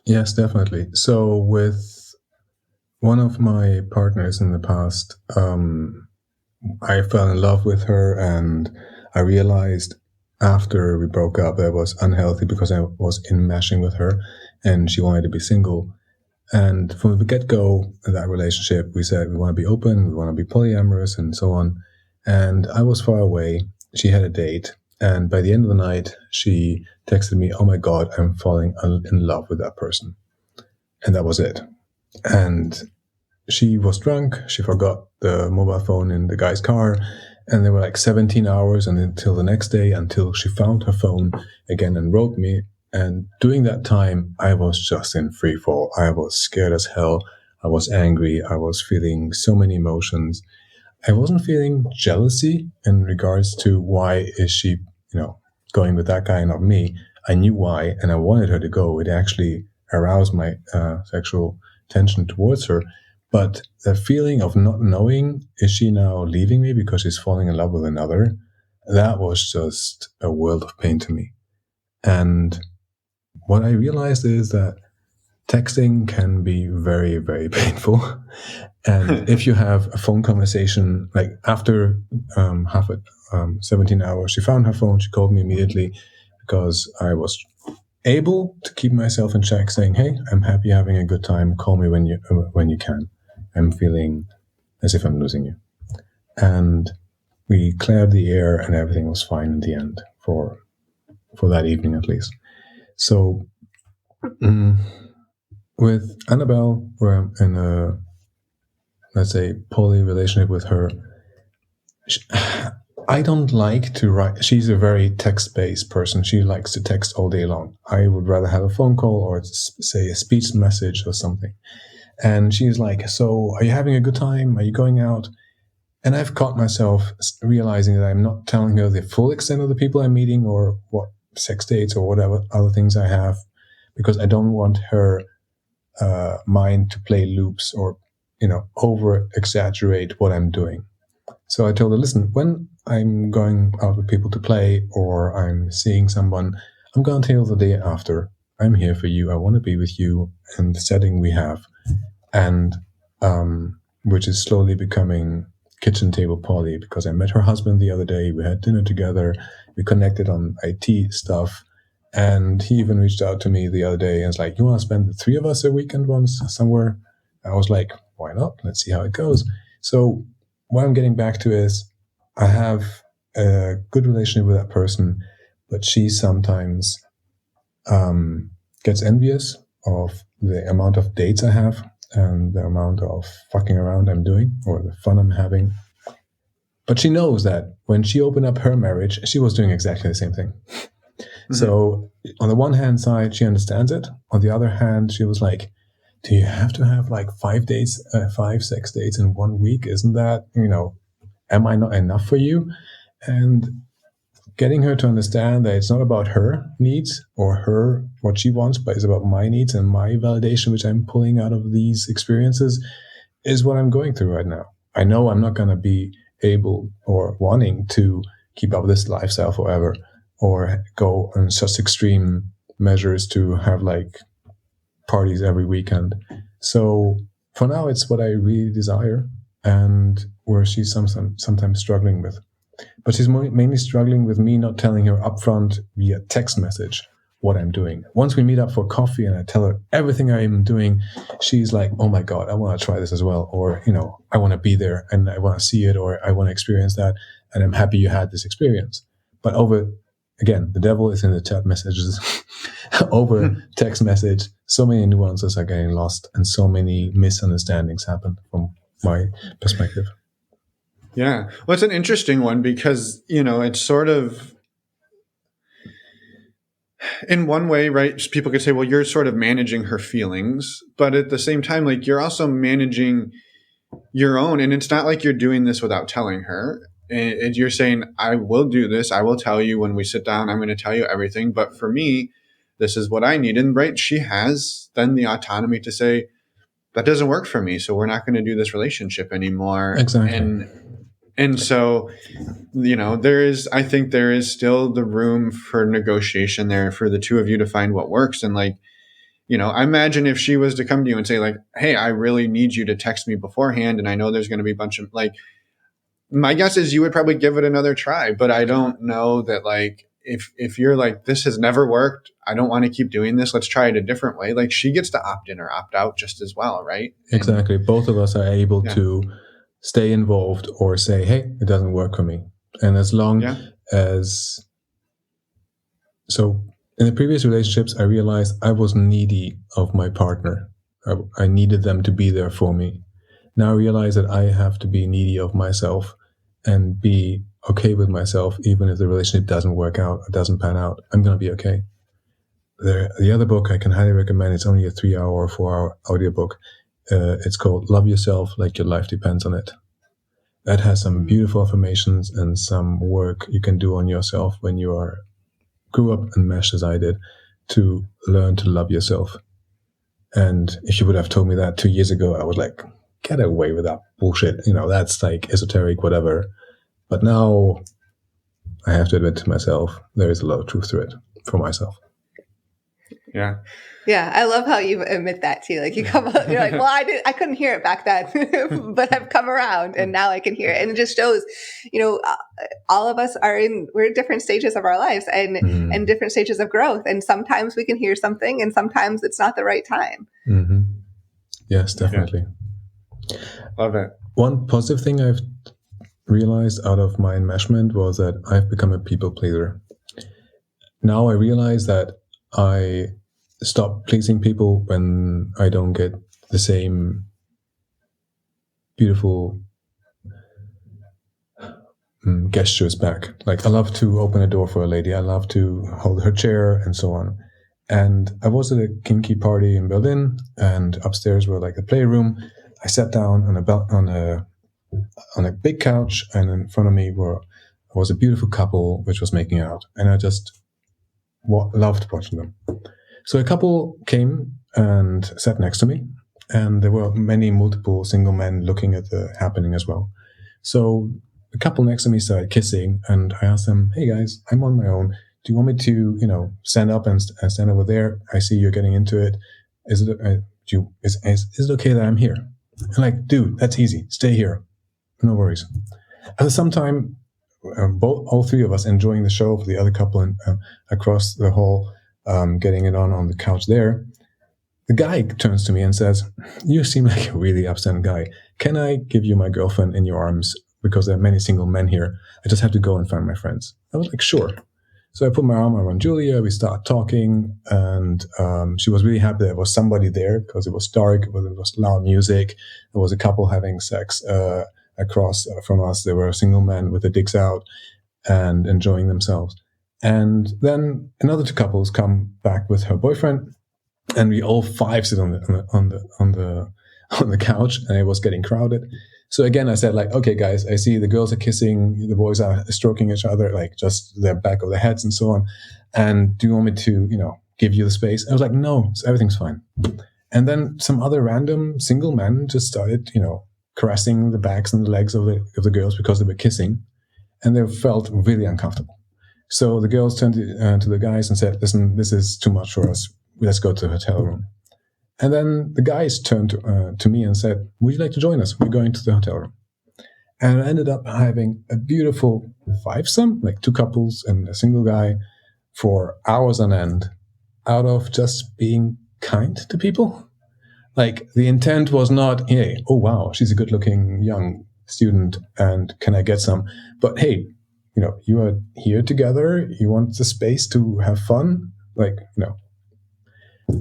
Yes, definitely. So with one of my partners in the past, I fell in love with her, and I realized after we broke up that it was unhealthy because I was enmeshing with her and she wanted to be single. And from the get-go in that relationship, we said we want to be open, we want to be polyamorous and so on. And I was far away. She had a date. And by the end of the night, she texted me, "Oh my God, I'm falling in love with that person." And that was it. And she was drunk. She forgot the mobile phone in the guy's car. And there were like 17 hours and until the next day, until she found her phone again and wrote me. And during that time, I was just in free fall. I was scared as hell. I was angry. I was feeling so many emotions. I wasn't feeling jealousy in regards to why is she, going with that guy and not me. I knew why, and I wanted her to go. It actually aroused my sexual tension towards her. But the feeling of not knowing, is she now leaving me because she's falling in love with another? That was just a world of pain to me. And what I realized is that texting can be very, very painful. And if you have a phone conversation, like after 17 hours, she found her phone, she called me immediately because I was able to keep myself in check, saying, "Hey, I'm happy, having a good time. Call me when you can. I'm feeling as if I'm losing you." And we cleared the air and everything was fine in the end for that evening at least. So with Annabelle, we're in a, let's say, poly relationship with her. I don't like to write. She's a very text-based person. She likes to text all day long. I would rather have a phone call or say a speech message or something. And she's like, "So are you having a good time? Are you going out?" And I've caught myself realizing that I'm not telling her the full extent of the people I'm meeting or what sex dates or whatever other things I have, because I don't want her mind to play loops or, over exaggerate what I'm doing. So I told her, "Listen, when I'm going out with people to play or I'm seeing someone, I'm going to tell the day after, I'm here for you. I want to be with you in the setting we have." And which is slowly becoming kitchen table poly, because I met her husband the other day. We had dinner together. We connected on IT stuff. And he even reached out to me the other day and was like, "You want to spend the three of us a weekend once somewhere?" I was like, "Why not? Let's see how it goes." So what I'm getting back to is I have a good relationship with that person, but she sometimes gets envious of the amount of dates I have and the amount of fucking around I'm doing or the fun I'm having. But she knows that when she opened up her marriage, she was doing exactly the same thing. Mm-hmm. So on the one hand side, she understands it. On the other hand, she was like, "Do you have to have like 5 sex dates in 1 week? Isn't that, am I not enough for you?" And getting her to understand that it's not about her needs or her, what she wants, but it's about my needs and my validation, which I'm pulling out of these experiences, is what I'm going through right now. I know I'm not going to be able or wanting to keep up this lifestyle forever or go on such extreme measures to have like parties every weekend. So for now, it's what I really desire and where she's sometimes struggling with. But she's mainly struggling with me not telling her upfront via text message what I'm doing. Once we meet up for coffee and I tell her everything I'm doing, she's like, "Oh my God, I want to try this as well." Or, "I want to be there and I want to see it, or I want to experience that. And I'm happy you had this experience." But again, the devil is in the chat messages. Over text message, so many nuances are getting lost and so many misunderstandings happen from my perspective. Yeah. Well, it's an interesting one because, it's sort of, in one way, right? People could say, well, you're sort of managing her feelings, but at the same time, like, you're also managing your own. And it's not like you're doing this without telling her. And you're saying, I will do this. I will tell you when we sit down, I'm going to tell you everything. But for me, this is what I need. And right, she has then the autonomy to say, that doesn't work for me. So we're not going to do this relationship anymore. Exactly. And so, I think there is still the room for negotiation there for the two of you to find what works. And like, I imagine if she was to come to you and say like, hey, I really need you to text me beforehand. And I know there's going to be a bunch of like, my guess is you would probably give it another try, but I don't know that like, if you're like, this has never worked, I don't want to keep doing this, let's try it a different way. Like she gets to opt in or opt out just as well. Right. Exactly. Both of us are able to stay involved or say, hey, it doesn't work for me. And as long as, so in the previous relationships, I realized I was needy of my partner. I needed them to be there for me. Now I realize that I have to be needy of myself and be okay with myself, even if the relationship doesn't work out or doesn't pan out. I'm going to be okay. The other book I can highly recommend, it's only a 3-hour or 4-hour audiobook. It's called Love Yourself Like Your Life Depends on It. That has some beautiful affirmations and some work you can do on yourself when you grew up enmeshed as I did, to learn to love yourself. And if you would have told me that 2 years ago, I was like, get away with that bullshit. That's like esoteric, whatever. But now I have to admit to myself, there is a lot of truth to it for myself. Yeah. Yeah, I love how you admit that too. Like you come up, you're like, well, I couldn't hear it back then, but I've come around and now I can hear it. And it just shows, all of us we're in different stages of our lives and different stages of growth. And sometimes we can hear something and sometimes it's not the right time. Mm-hmm. Yes, definitely. Yeah. Love it. One positive thing I've realized out of my enmeshment was that I've become a people pleaser. Now I realize that I stop pleasing people when I don't get the same beautiful gestures back. Like I love to open a door for a lady. I love to hold her chair and so on. And I was at a kinky party in Berlin, and upstairs were like a playroom. I sat down on a big couch, and in front of me was a beautiful couple which was making out, and I just loved watching them. So a couple came and sat next to me, and there were multiple single men looking at the happening as well. So the couple next to me started kissing, and I asked them, "Hey guys, I'm on my own. Do you want me to, stand up and stand over there? I see you're getting into it. Is it okay that I'm here?" I'm like, "Dude, that's easy. Stay here. No worries." At the same time, all three of us enjoying the show for the other couple and across the hall, getting it on the couch there. The guy turns to me and says, "You seem like a really upset guy. Can I give you my girlfriend in your arms? Because there are many single men here. I just have to go and find my friends." I was like, "Sure." So I put my arm around Julia. We started talking, and she was really happy there was somebody there because it was dark, it was loud music. There was a couple having sex across from us. There were single men with their dicks out and enjoying themselves. And then another two couples come back with her boyfriend, and we all five sit on the couch, and it was getting crowded. So again, I said, like, "Okay, guys, I see the girls are kissing, the boys are stroking each other, like just their back of their heads and so on. And do you want me to, give you the space?" I was like, "No, everything's fine." And then some other random single men just started, caressing the backs and the legs of the girls because they were kissing, and they felt really uncomfortable. So the girls turned to the guys and said, "Listen, this is too much for us. Let's go to the hotel room." And then the guys turned to me and said, "Would you like to join us? We're going to the hotel room." And I ended up having a beautiful fivesome, like two couples and a single guy, for hours on end, out of just being kind to people. Like the intent was not, "Hey, oh wow, she's a good-looking young student, and can I get some?" But hey, you are here together. You want the space to have fun,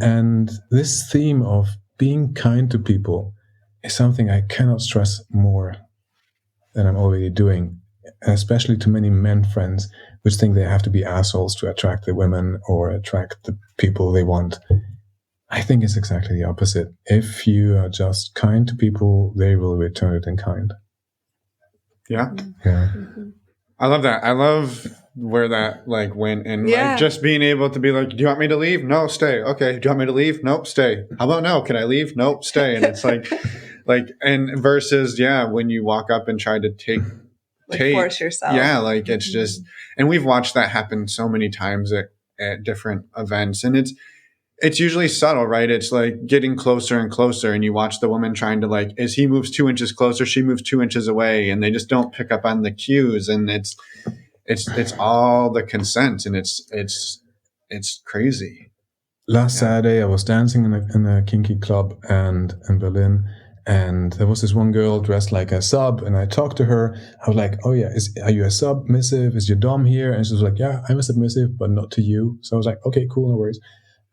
And this theme of being kind to people is something I cannot stress more than I'm already doing, especially to many men friends, which think they have to be assholes to attract the women or attract the people they want. I think it's exactly the opposite. If you are just kind to people, they will return it in kind. Yeah. Yeah. I love that. I love where that like went, and like just being able to be like, do you want me to leave? No, stay. Okay. Do you want me to leave? Nope, stay. How about no? Can I leave? Nope, stay. And it's like and versus, when you walk up and try to take force yourself. Yeah. Like it's just, and we've watched that happen so many times at different events, and it's usually subtle, right? It's like getting closer and closer, and you watch the woman trying to like, as he moves 2 inches closer, she moves 2 inches away, and they just don't pick up on the cues. And it's all the consent, and it's crazy. Last Saturday, I was dancing in a kinky club in Berlin, and there was this one girl dressed like a sub, and I talked to her. I was like, "Oh yeah, are you a submissive? Is your dom here?" And she was like, "Yeah, I'm a submissive, but not to you." So I was like, "Okay, cool, no worries."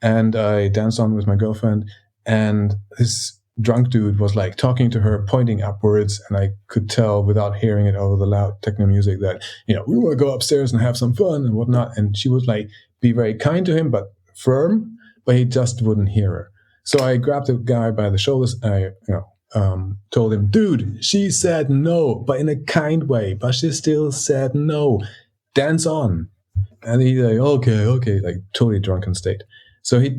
And I danced on with my girlfriend, and this drunk dude was like talking to her, pointing upwards, and I could tell without hearing it over the loud techno music that, we want to go upstairs and have some fun and whatnot. And she was like, be very kind to him, but firm, but he just wouldn't hear her. So I grabbed the guy by the shoulders, and I told him, dude, she said no, but in a kind way, but she still said no. Dance on. And he's like, okay, like totally drunken state. So he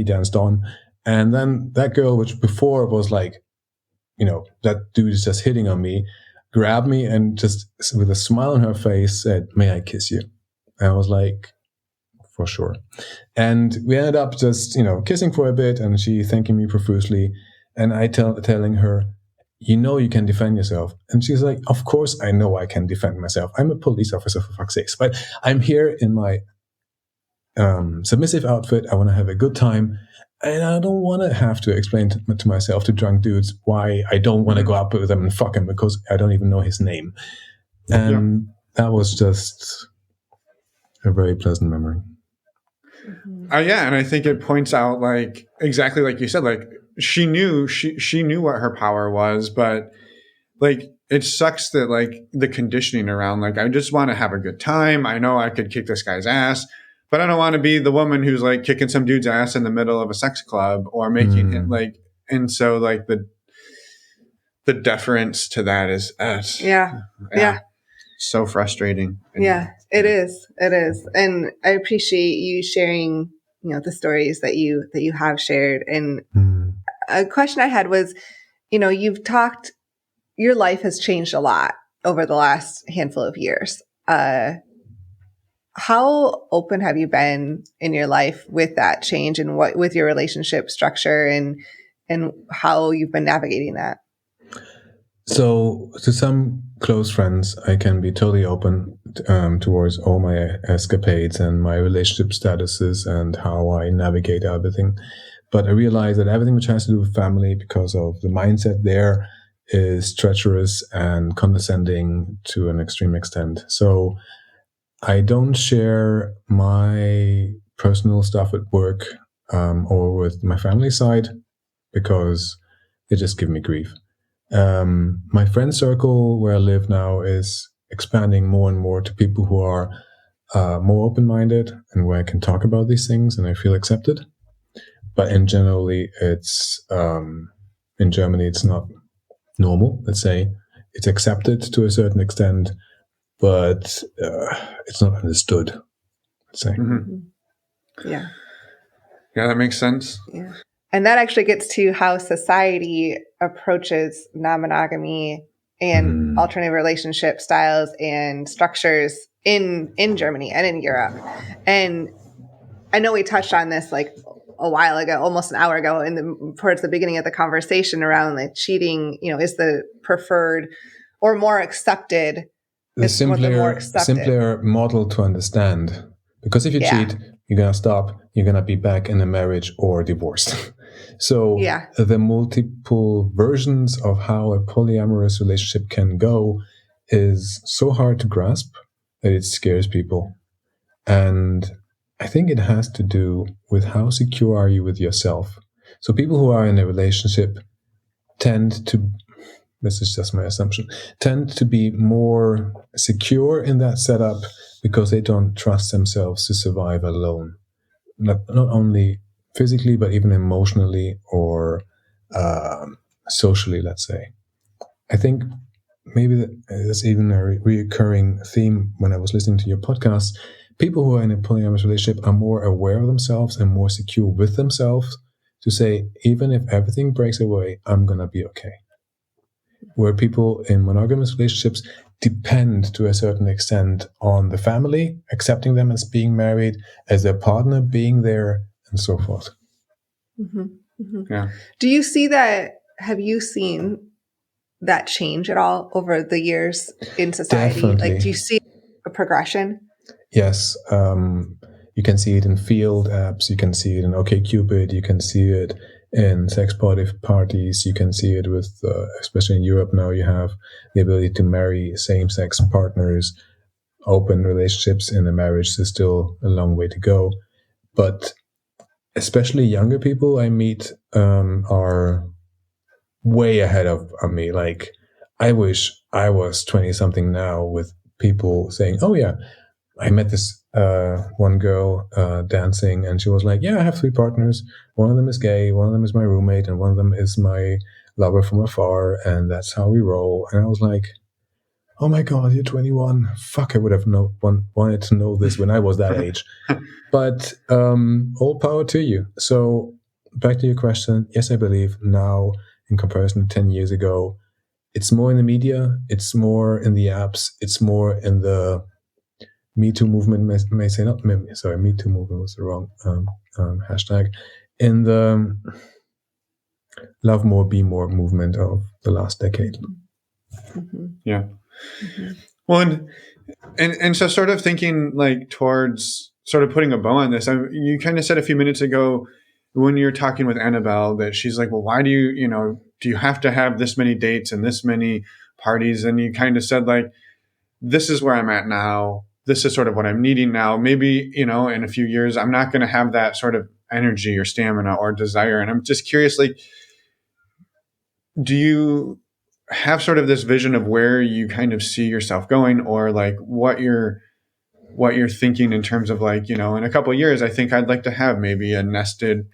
danced on. And then that girl, which before was like, that dude is just hitting on me, grabbed me and just with a smile on her face said, "May I kiss you?" And I was like, for sure. And we ended up just, kissing for a bit, and she thanking me profusely. And I telling her, you can defend yourself. And she's like, of course I know I can defend myself. I'm a police officer, for fuck's sake. But I'm here in my submissive outfit. I want to have a good time. And I don't want to have to explain to myself, to drunk dudes, why I don't want to go up with them and fuck him because I don't even know his name. And that was just a very pleasant memory. And I think it points out, like, exactly like you said, like, she knew what her power was, but like, it sucks that like the conditioning around, like, I just want to have a good time. I know I could kick this guy's ass, but I don't want to be the woman who's like kicking some dude's ass in the middle of a sex club or making it like, and so like the deference to that is so frustrating. Yeah, it is. And I appreciate you sharing, the stories that you have shared. And a question I had was, you've talked, your life has changed a lot over the last handful of years. How open have you been in your life with that change and what with your relationship structure and how you've been navigating that? So to some close friends, I can be totally open towards all my escapades and my relationship statuses and how I navigate everything. But I realize that everything which has to do with family, because of the mindset there, is treacherous and condescending to an extreme extent. So I don't share my personal stuff at work or with my family side because they just give me grief. My friend circle where I live now is expanding more and more to people who are more open-minded and where I can talk about these things and I feel accepted. But in generally, it's in Germany, it's not normal. Let's say it's accepted to a certain extent, but it's not understood. Let's say. Mm-hmm. Yeah, that makes sense. Yeah. And that actually gets to how society approaches non-monogamy and alternative relationship styles and structures in Germany and in Europe. And I know we touched on this like a while ago, almost an hour ago, towards the beginning of the conversation around like cheating, is the preferred or more accepted. The simpler model to understand. Because if you cheat, you're going to stop, you're going to be back in a marriage or divorced. So the multiple versions of how a polyamorous relationship can go is so hard to grasp that it scares people. And I think it has to do with how secure are you with yourself. So people who are in a relationship tend to this is just my assumption, tend to be more secure in that setup because they don't trust themselves to survive alone. Not only physically, but even emotionally or socially, let's say. I think maybe that's even a recurring theme when I was listening to your podcast. People who are in a polyamorous relationship are more aware of themselves and more secure with themselves to say, even if everything breaks away, I'm going to be okay. Where people in monogamous relationships depend to a certain extent on the family, accepting them as being married, as their partner being there, and so forth. Mm-hmm. Mm-hmm. Yeah. Do you see that? Have you seen that change at all over the years in society? Definitely. Like, do you see a progression? Yes. You can see it in field apps. You can see it in OkCupid. You can see it in sex parties. You can see it with, especially in Europe now, you have the ability to marry same-sex partners. Open relationships in a marriage is still a long way to go. But especially younger people I meet are way ahead of me. Like, I wish I was 20-something now with people saying, oh yeah, I met this one girl dancing, and she was like, yeah, I have 3 partners. One of them is gay, one of them is my roommate, and one of them is my lover from afar, and that's how we roll. And I was like, oh my God, you're 21. Fuck, I would have wanted to know this when I was that age. But all power to you. So back to your question. Yes, I believe now, in comparison to 10 years ago, it's more in the media, it's more in the apps, it's more in the Me Too movement, may say not, sorry, Me Too movement was the wrong hashtag, in the Love More, Be More movement of the last decade. Mm-hmm. Yeah. Mm-hmm. Well, and so sort of thinking like towards sort of putting a bow on this, you kind of said a few minutes ago when you're talking with Annabelle that she's like, well, why do you have to have this many dates and this many parties? And you kind of said like, this is where I'm at now. This is sort of what I'm needing now. Maybe, in a few years, I'm not going to have that sort of energy or stamina or desire. And I'm just curious, like, do you have sort of this vision of where you kind of see yourself going, or like what you're thinking in terms of like, in a couple of years, I think I'd like to have maybe a nested,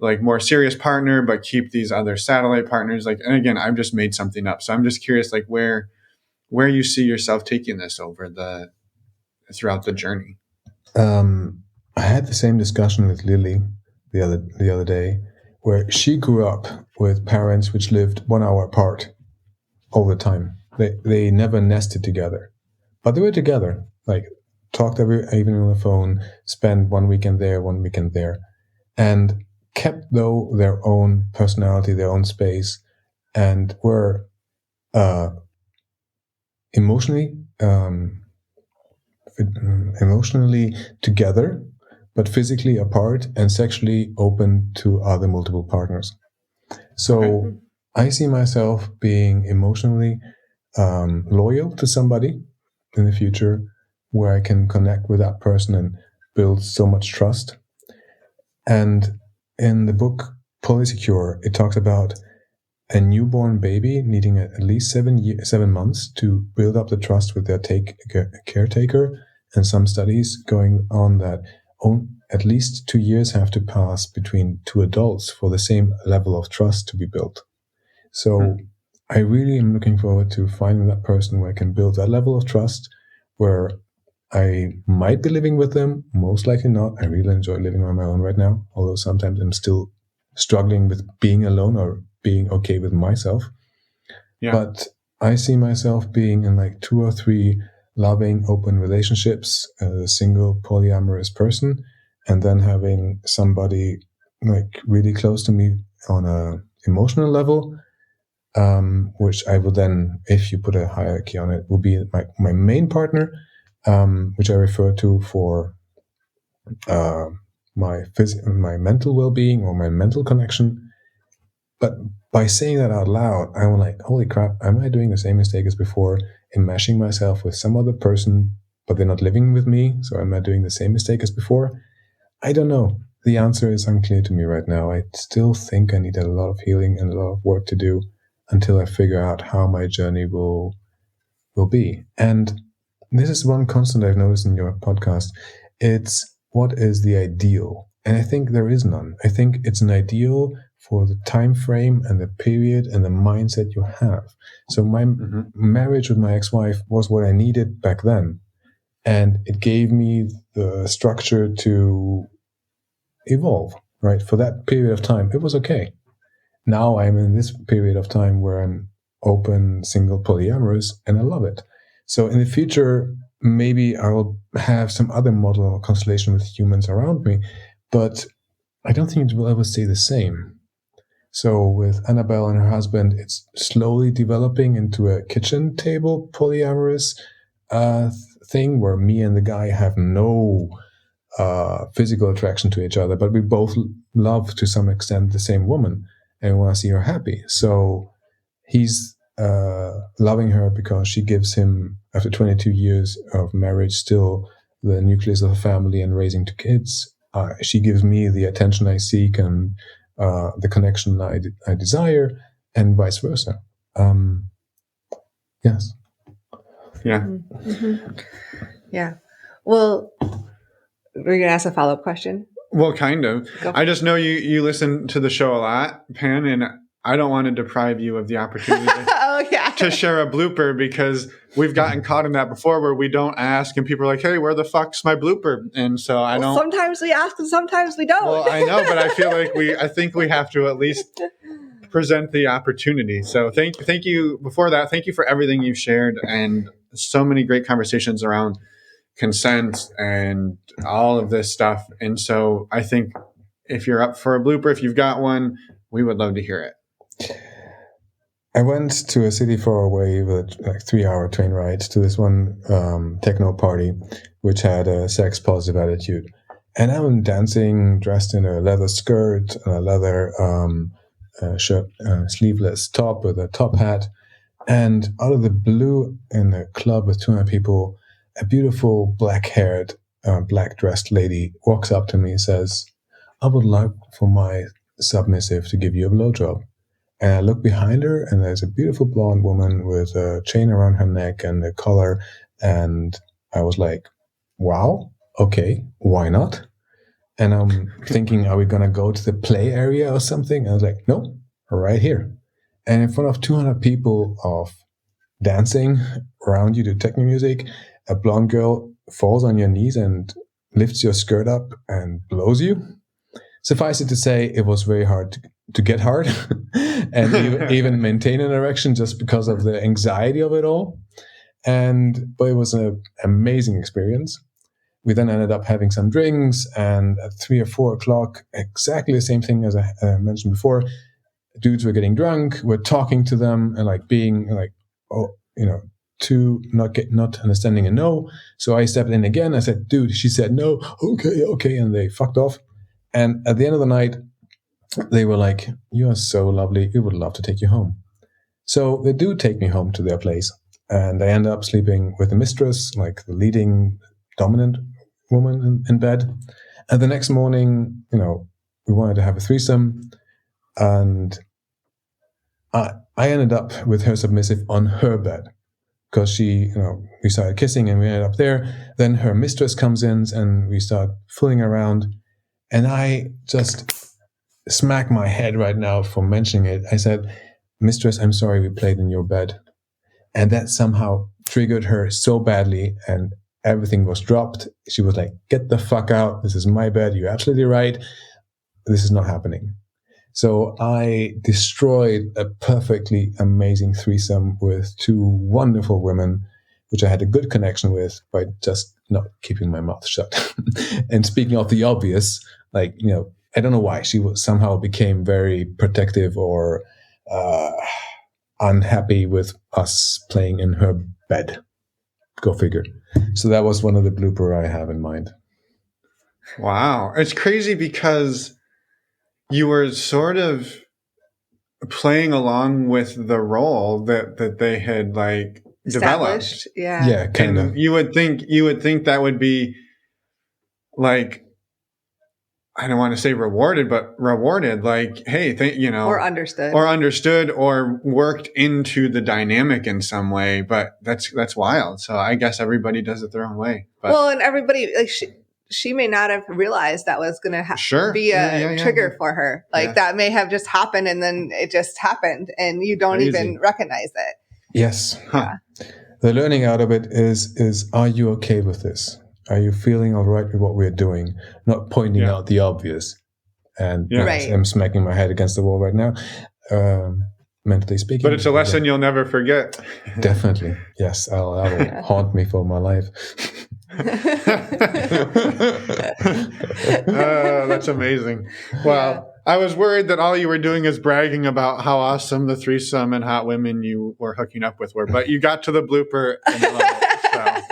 like more serious partner, but keep these other satellite partners. Like, and again, I've just made something up. So I'm just curious, like where you see yourself taking this throughout the journey. I had the same discussion with Lily the other day, where she grew up with parents which lived 1 hour apart all the time. They never nested together, but they were together. Like, talked every evening on the phone, spent 1 weekend there, 1 weekend there, and kept though their own personality, their own space, and were emotionally together, but physically apart and sexually open to other multiple partners. So okay. I see myself being emotionally loyal to somebody in the future, where I can connect with that person and build so much trust. And in the book Polysecure, it talks about a newborn baby needing at least 7 months to build up the trust with their caretaker, and some studies going on that at least 2 years have to pass between 2 adults for the same level of trust to be built. So I really am looking forward to finding that person where I can build that level of trust, where I might be living with them, most likely not. I really enjoy living on my own right now, although sometimes I'm still struggling with being alone or being okay with myself. Yeah. But I see myself being in like 2 or 3 loving, open relationships as a single polyamorous person, and then having somebody like really close to me on a emotional level, which I will then, if you put a hierarchy on it, will be my main partner, which I refer to for my mental well-being or my mental connection. But by saying that out loud, I'm like, holy crap, am I doing the same mistake as before, enmeshing myself with some other person, but they're not living with me? So am I doing the same mistake as before? I don't know. The answer is unclear to me right now. I still think I need a lot of healing and a lot of work to do. until I figure out how my journey will be. And this is one constant I've noticed in your podcast. It's what is the ideal? And I think there is none. I think it's an ideal for the time frame and the period and the mindset you have. So my marriage with my ex-wife was what I needed back then. And it gave me the structure to evolve, right? For that period of time, it was okay. Now I'm in this period of time where I'm open, single, polyamorous, and I love it. So in the future, maybe I'll have some other model or constellation with humans around me, but I don't think it will ever stay the same. So with Annabelle and her husband, it's slowly developing into a kitchen table polyamorous thing where me and the guy have no physical attraction to each other, but we both love to some extent the same woman and we want to see her happy. So he's loving her because she gives him, after 22 years of marriage, still the nucleus of a family and raising two kids. She gives me the attention I seek and the connection I desire, and vice versa. Yes. Yeah. Mm-hmm. Yeah. Well, we're going to ask a follow-up question. Well, kind of. I just know you listen to the show a lot, Pan, and I don't want to deprive you of the opportunity to share a blooper, because we've gotten caught in that before where we don't ask and people are like, hey, where the fuck's my blooper? And so I don't. Sometimes we ask and sometimes we don't. Well, I know, but I feel like I think we have to at least present the opportunity. So thank you. Before that, thank you for everything you've shared and so many great conversations around consent and all of this stuff. And so I think if you're up for a blooper, if you've got one, we would love to hear it. I went to a city far away with like 3-hour train ride to this one techno party, which had a sex positive attitude. And I'm dancing dressed in a leather skirt and a leather shirt, sleeveless top with a top hat. And out of the blue, in a club with 200 people, a beautiful black-haired, black-dressed lady walks up to me and says, I would like for my submissive to give you a blowjob. And I look behind her, and there's a beautiful blonde woman with a chain around her neck and a collar. And I was like, wow, okay, why not? And I'm thinking, are we going to go to the play area or something? And I was like, no, right here. And in front of 200 people of dancing around you to techno music, a blonde girl falls on your knees and lifts your skirt up and blows you. Suffice it to say, it was very hard to get hard and even maintain an erection just because of the anxiety of it all. But it was an amazing experience. We then ended up having some drinks, and at 3 or 4 o'clock, exactly the same thing as I mentioned before, dudes were getting drunk, we're talking to them and like being like, not understanding a no. So I stepped in again. I said, dude, she said no. Okay. And they fucked off. And at the end of the night, they were like, you are so lovely. We would love to take you home. So they do take me home to their place. And I end up sleeping with the mistress, like the leading dominant woman in bed. And the next morning, we wanted to have a threesome. And I ended up with her submissive on her bed. Because we started kissing and we ended up there. Then her mistress comes in and we start fooling around. And I just smack my head right now for mentioning it. I said, mistress, I'm sorry we played in your bed. And that somehow triggered her so badly and everything was dropped. She was like, get the fuck out. This is my bed. You're absolutely right. This is not happening. So I destroyed a perfectly amazing threesome with 2 wonderful women, which I had a good connection with by just not keeping my mouth shut. And speaking of the obvious, I don't know why she somehow became very protective or unhappy with us playing in her bed. Go figure. So that was one of the blooper I have in mind. Wow. It's crazy because you were sort of playing along with the role that they had developed. Yeah, kind of. You would think that would be like I don't want to say rewarded, but rewarded, like, hey, or understood, or worked into the dynamic in some way. But that's wild. So I guess everybody does it their own way. But, well, and everybody, like, she may not have realized that was going to be a trigger for her. Like that may have just happened, and then it just happened, and you don't even recognize it. Yes. Huh. The learning out of it is, are you okay with this? Are you feeling all right with what we're doing? Not pointing out the obvious. And I'm smacking my head against the wall right now, mentally speaking. But it's a lesson you'll never forget. Definitely. Yes, that will haunt me for my life. That's amazing. Wow. I was worried that all you were doing is bragging about how awesome the threesome and hot women you were hooking up with were. But you got to the blooper and loved it. So.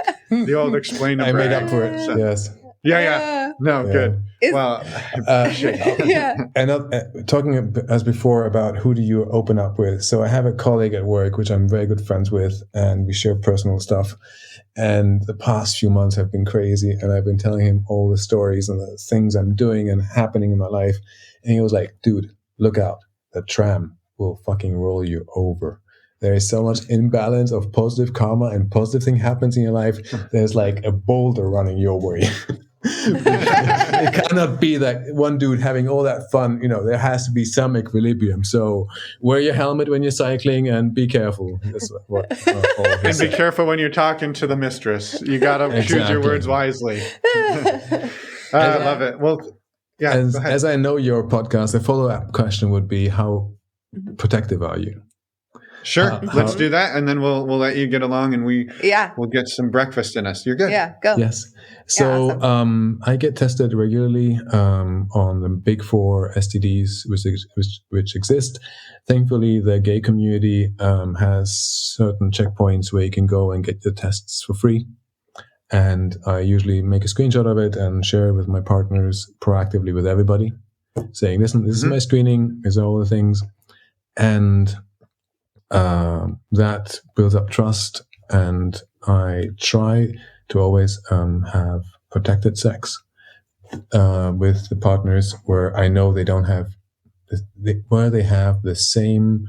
The old explain. I made up for it. So. Yes. Yeah. No, good. Well, and talking as before about who do you open up with. So I have a colleague at work, which I'm very good friends with, and we share personal stuff. And the past few months have been crazy, and I've been telling him all the stories and the things I'm doing and happening in my life. And he was like, dude, look out. The tram will fucking roll you over. There is so much imbalance of positive karma and positive thing happens in your life. There's like a boulder running your way. It cannot be that one dude having all that fun. There has to be some equilibrium. So wear your helmet when you're cycling and be careful. That's what and be careful when you're talking to the mistress. You got to choose your words wisely. I love it. Well, yeah. As I know your podcast, the follow-up question would be, how protective are you? Sure. Let's do that, and then we'll let you get along, and we'll get some breakfast in us. You're good. Yeah, go. Yes. So awesome. I get tested regularly on the big 4 STDs which exist. Thankfully, the gay community has certain checkpoints where you can go and get the tests for free. And I usually make a screenshot of it and share it with my partners proactively with everybody, saying, listen, this is my screening, these are all the things. And that builds up trust, and I try to always have protected sex with the partners where I know they don't have where they have the same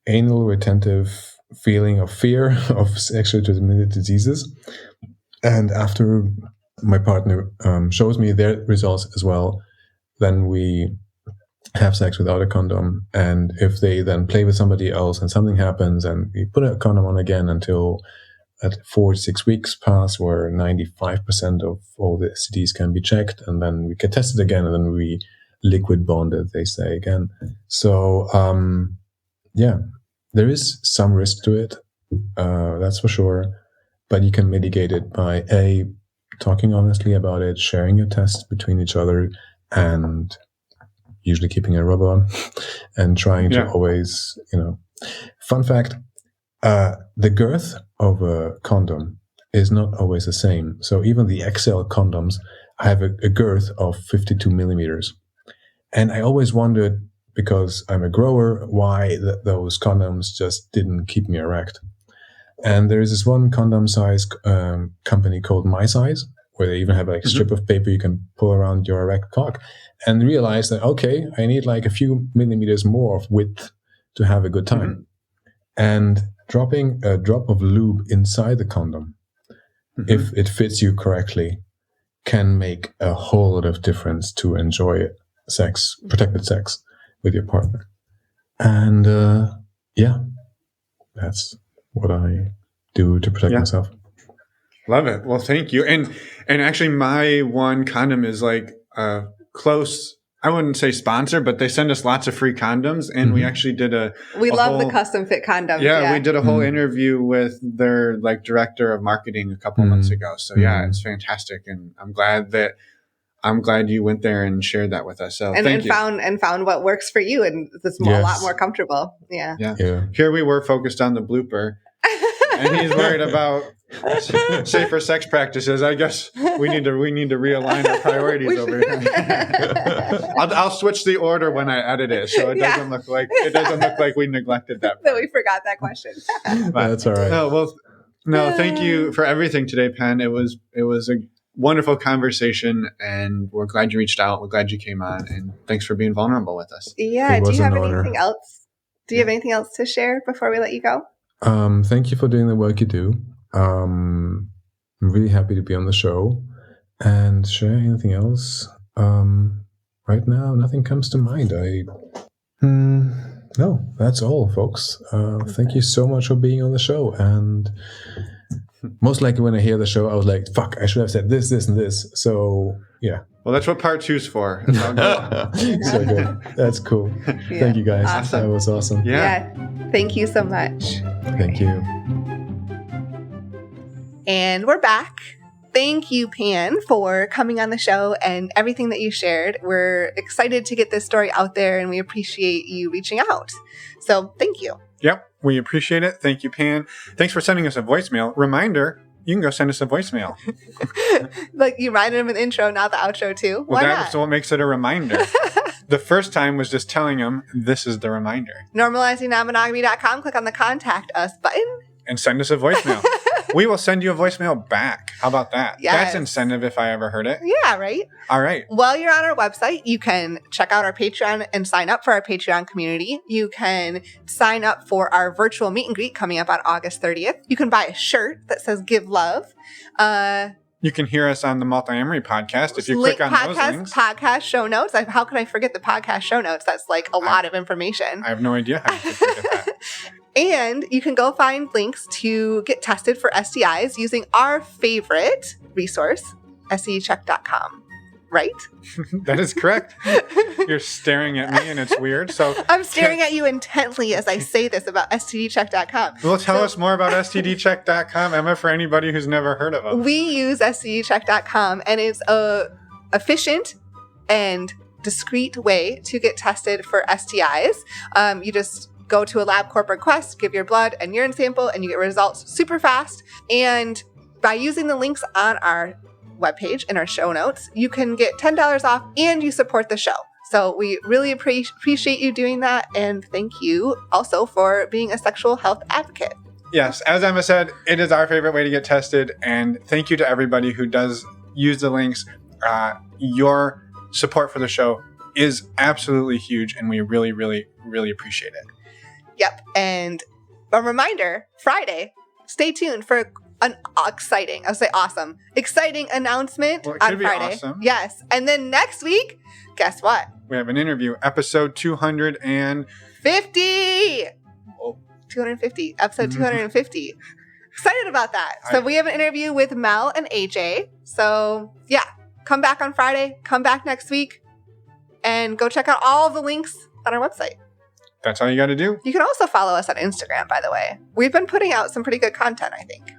anal retentive feeling of fear of sexually transmitted diseases. And after my partner shows me their results as well, then we have sex without a condom. And if they then play with somebody else and something happens, and we put a condom on again until at 4 to 6 weeks pass, where 95% of all the STDs can be checked, and then we get tested again, and then we liquid bonded, they say again. So there is some risk to it, that's for sure, but you can mitigate it by talking honestly about it, sharing your tests between each other, and usually keeping a rubber on and trying to always, Fun fact, the girth of a condom is not always the same. So even the XL condoms have a girth of 52 millimeters. And I always wondered, because I'm a grower, why those condoms just didn't keep me erect. And there is this one condom size company called My Size, where they even have like a strip of paper you can pull around your erect cock, and realize that, okay, I need like a few millimeters more of width to have a good time. And dropping a drop of lube inside the condom, if it fits you correctly, can make a whole lot of difference to enjoy sex, protected sex with your partner. And that's what I do to protect myself. Love it. Well, thank you. And actually, my one condom is like close. I wouldn't say sponsor, but they send us lots of free condoms, and we actually did We love the custom fit condoms. Yeah, we did a whole interview with their director of marketing a couple months ago. So it's fantastic, and I'm glad you went there and shared that with us. So thank you. Found what works for you, and it's a lot more comfortable. Yeah. Here we were focused on the blooper, and he's worried about safer sex practices. I guess we need to realign our priorities over here. I'll switch the order when I edit it, so it doesn't look like we neglected that. So we forgot that question. That's all right. No, thank you for everything today, Penn. It was wonderful conversation, and we're glad you reached out. We're glad you came on, and thanks for being vulnerable with us. Yeah. Do you have anything else? Do you have anything else to share before we let you go? Thank you for doing the work you do. I'm really happy to be on the show. And share anything else? Right now, nothing comes to mind. No, that's all, folks. Thank you so much for being on the show. And most likely when I hear the show, I was like, fuck, I should have said this, this, and this. So, yeah. Well, that's what part 2's for. It's all good. So good. That's cool. Yeah. Thank you, guys. Awesome. That was awesome. Yeah. Thank you so much. Thank you. And we're back. Thank you, Pan, for coming on the show and everything that you shared. We're excited to get this story out there, and we appreciate you reaching out. So thank you. Yep, we appreciate it. Thank you, Pan. Thanks for sending us a voicemail. Reminder, you can go send us a voicemail. Like you reminded him in the intro, not the outro too. Well, Why that's not? what makes it a reminder. The first time was just telling him this is the reminder. NormalizingNonMonogamy.com. Click on the Contact Us button. And send us a voicemail. We will send you a voicemail back. How about that? Yes. That's incentive if I ever heard it. Yeah, right? All right. While you're on our website, you can check out our Patreon and sign up for our Patreon community. You can sign up for our virtual meet and greet coming up on August 30th. You can buy a shirt that says Give Love. You can hear us on the Multi-Amory podcast if you click on those links. Podcast show notes. How could I forget the podcast show notes? That's like a lot of information. I have no idea how you could forget that. And you can go find links to get tested for STIs using our favorite resource, STDcheck.com. Right? That is correct. You're staring at me and it's weird. So I'm staring at you intently as I say this about STDcheck.com. Well, tell us more about STDcheck.com, Emma, for anybody who's never heard of them. We use STDcheck.com, and it's a efficient and discreet way to get tested for STIs. You just go to a LabCorp request, give your blood and urine sample, and you get results super fast. And by using the links on our webpage in our show notes, you can get $10 off and you support the show. So we really appreciate you doing that. And thank you also for being a sexual health advocate. Yes, as Emma said, it is our favorite way to get tested. And thank you to everybody who does use the links. Your support for the show is absolutely huge, and we really, really, really appreciate it. Yep. And a reminder, Friday, stay tuned for an exciting announcement on Friday. Awesome. Yes. And then next week, guess what? We have an interview, episode 250. Oh. 250. Episode 250. Excited about that. So we have an interview with Mel and AJ. So yeah, come back on Friday. Come back next week. And go check out all the links on our website. That's all you got to do. You can also follow us on Instagram, by the way. We've been putting out some pretty good content, I think.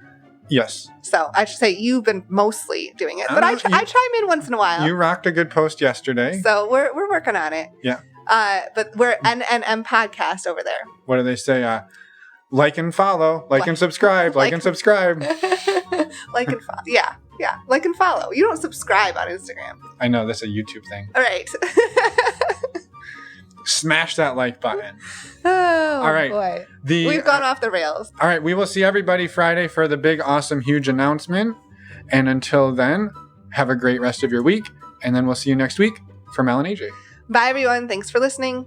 Yes. So I should say you've been mostly doing it, but I chime in once in a while. You rocked a good post yesterday. So we're working on it. Yeah. But we're NNM podcast over there. What do they say? Like and follow, like and subscribe, like and subscribe. Like and follow. Yeah. Like and follow. You don't subscribe on Instagram. I know, that's a YouTube thing. All right. Smash that like button. Oh, all right. Boy. We've gone off the rails. All right. We will see everybody Friday for the big, awesome, huge announcement. And until then, have a great rest of your week. And then we'll see you next week for Mel and AJ. Bye, everyone. Thanks for listening.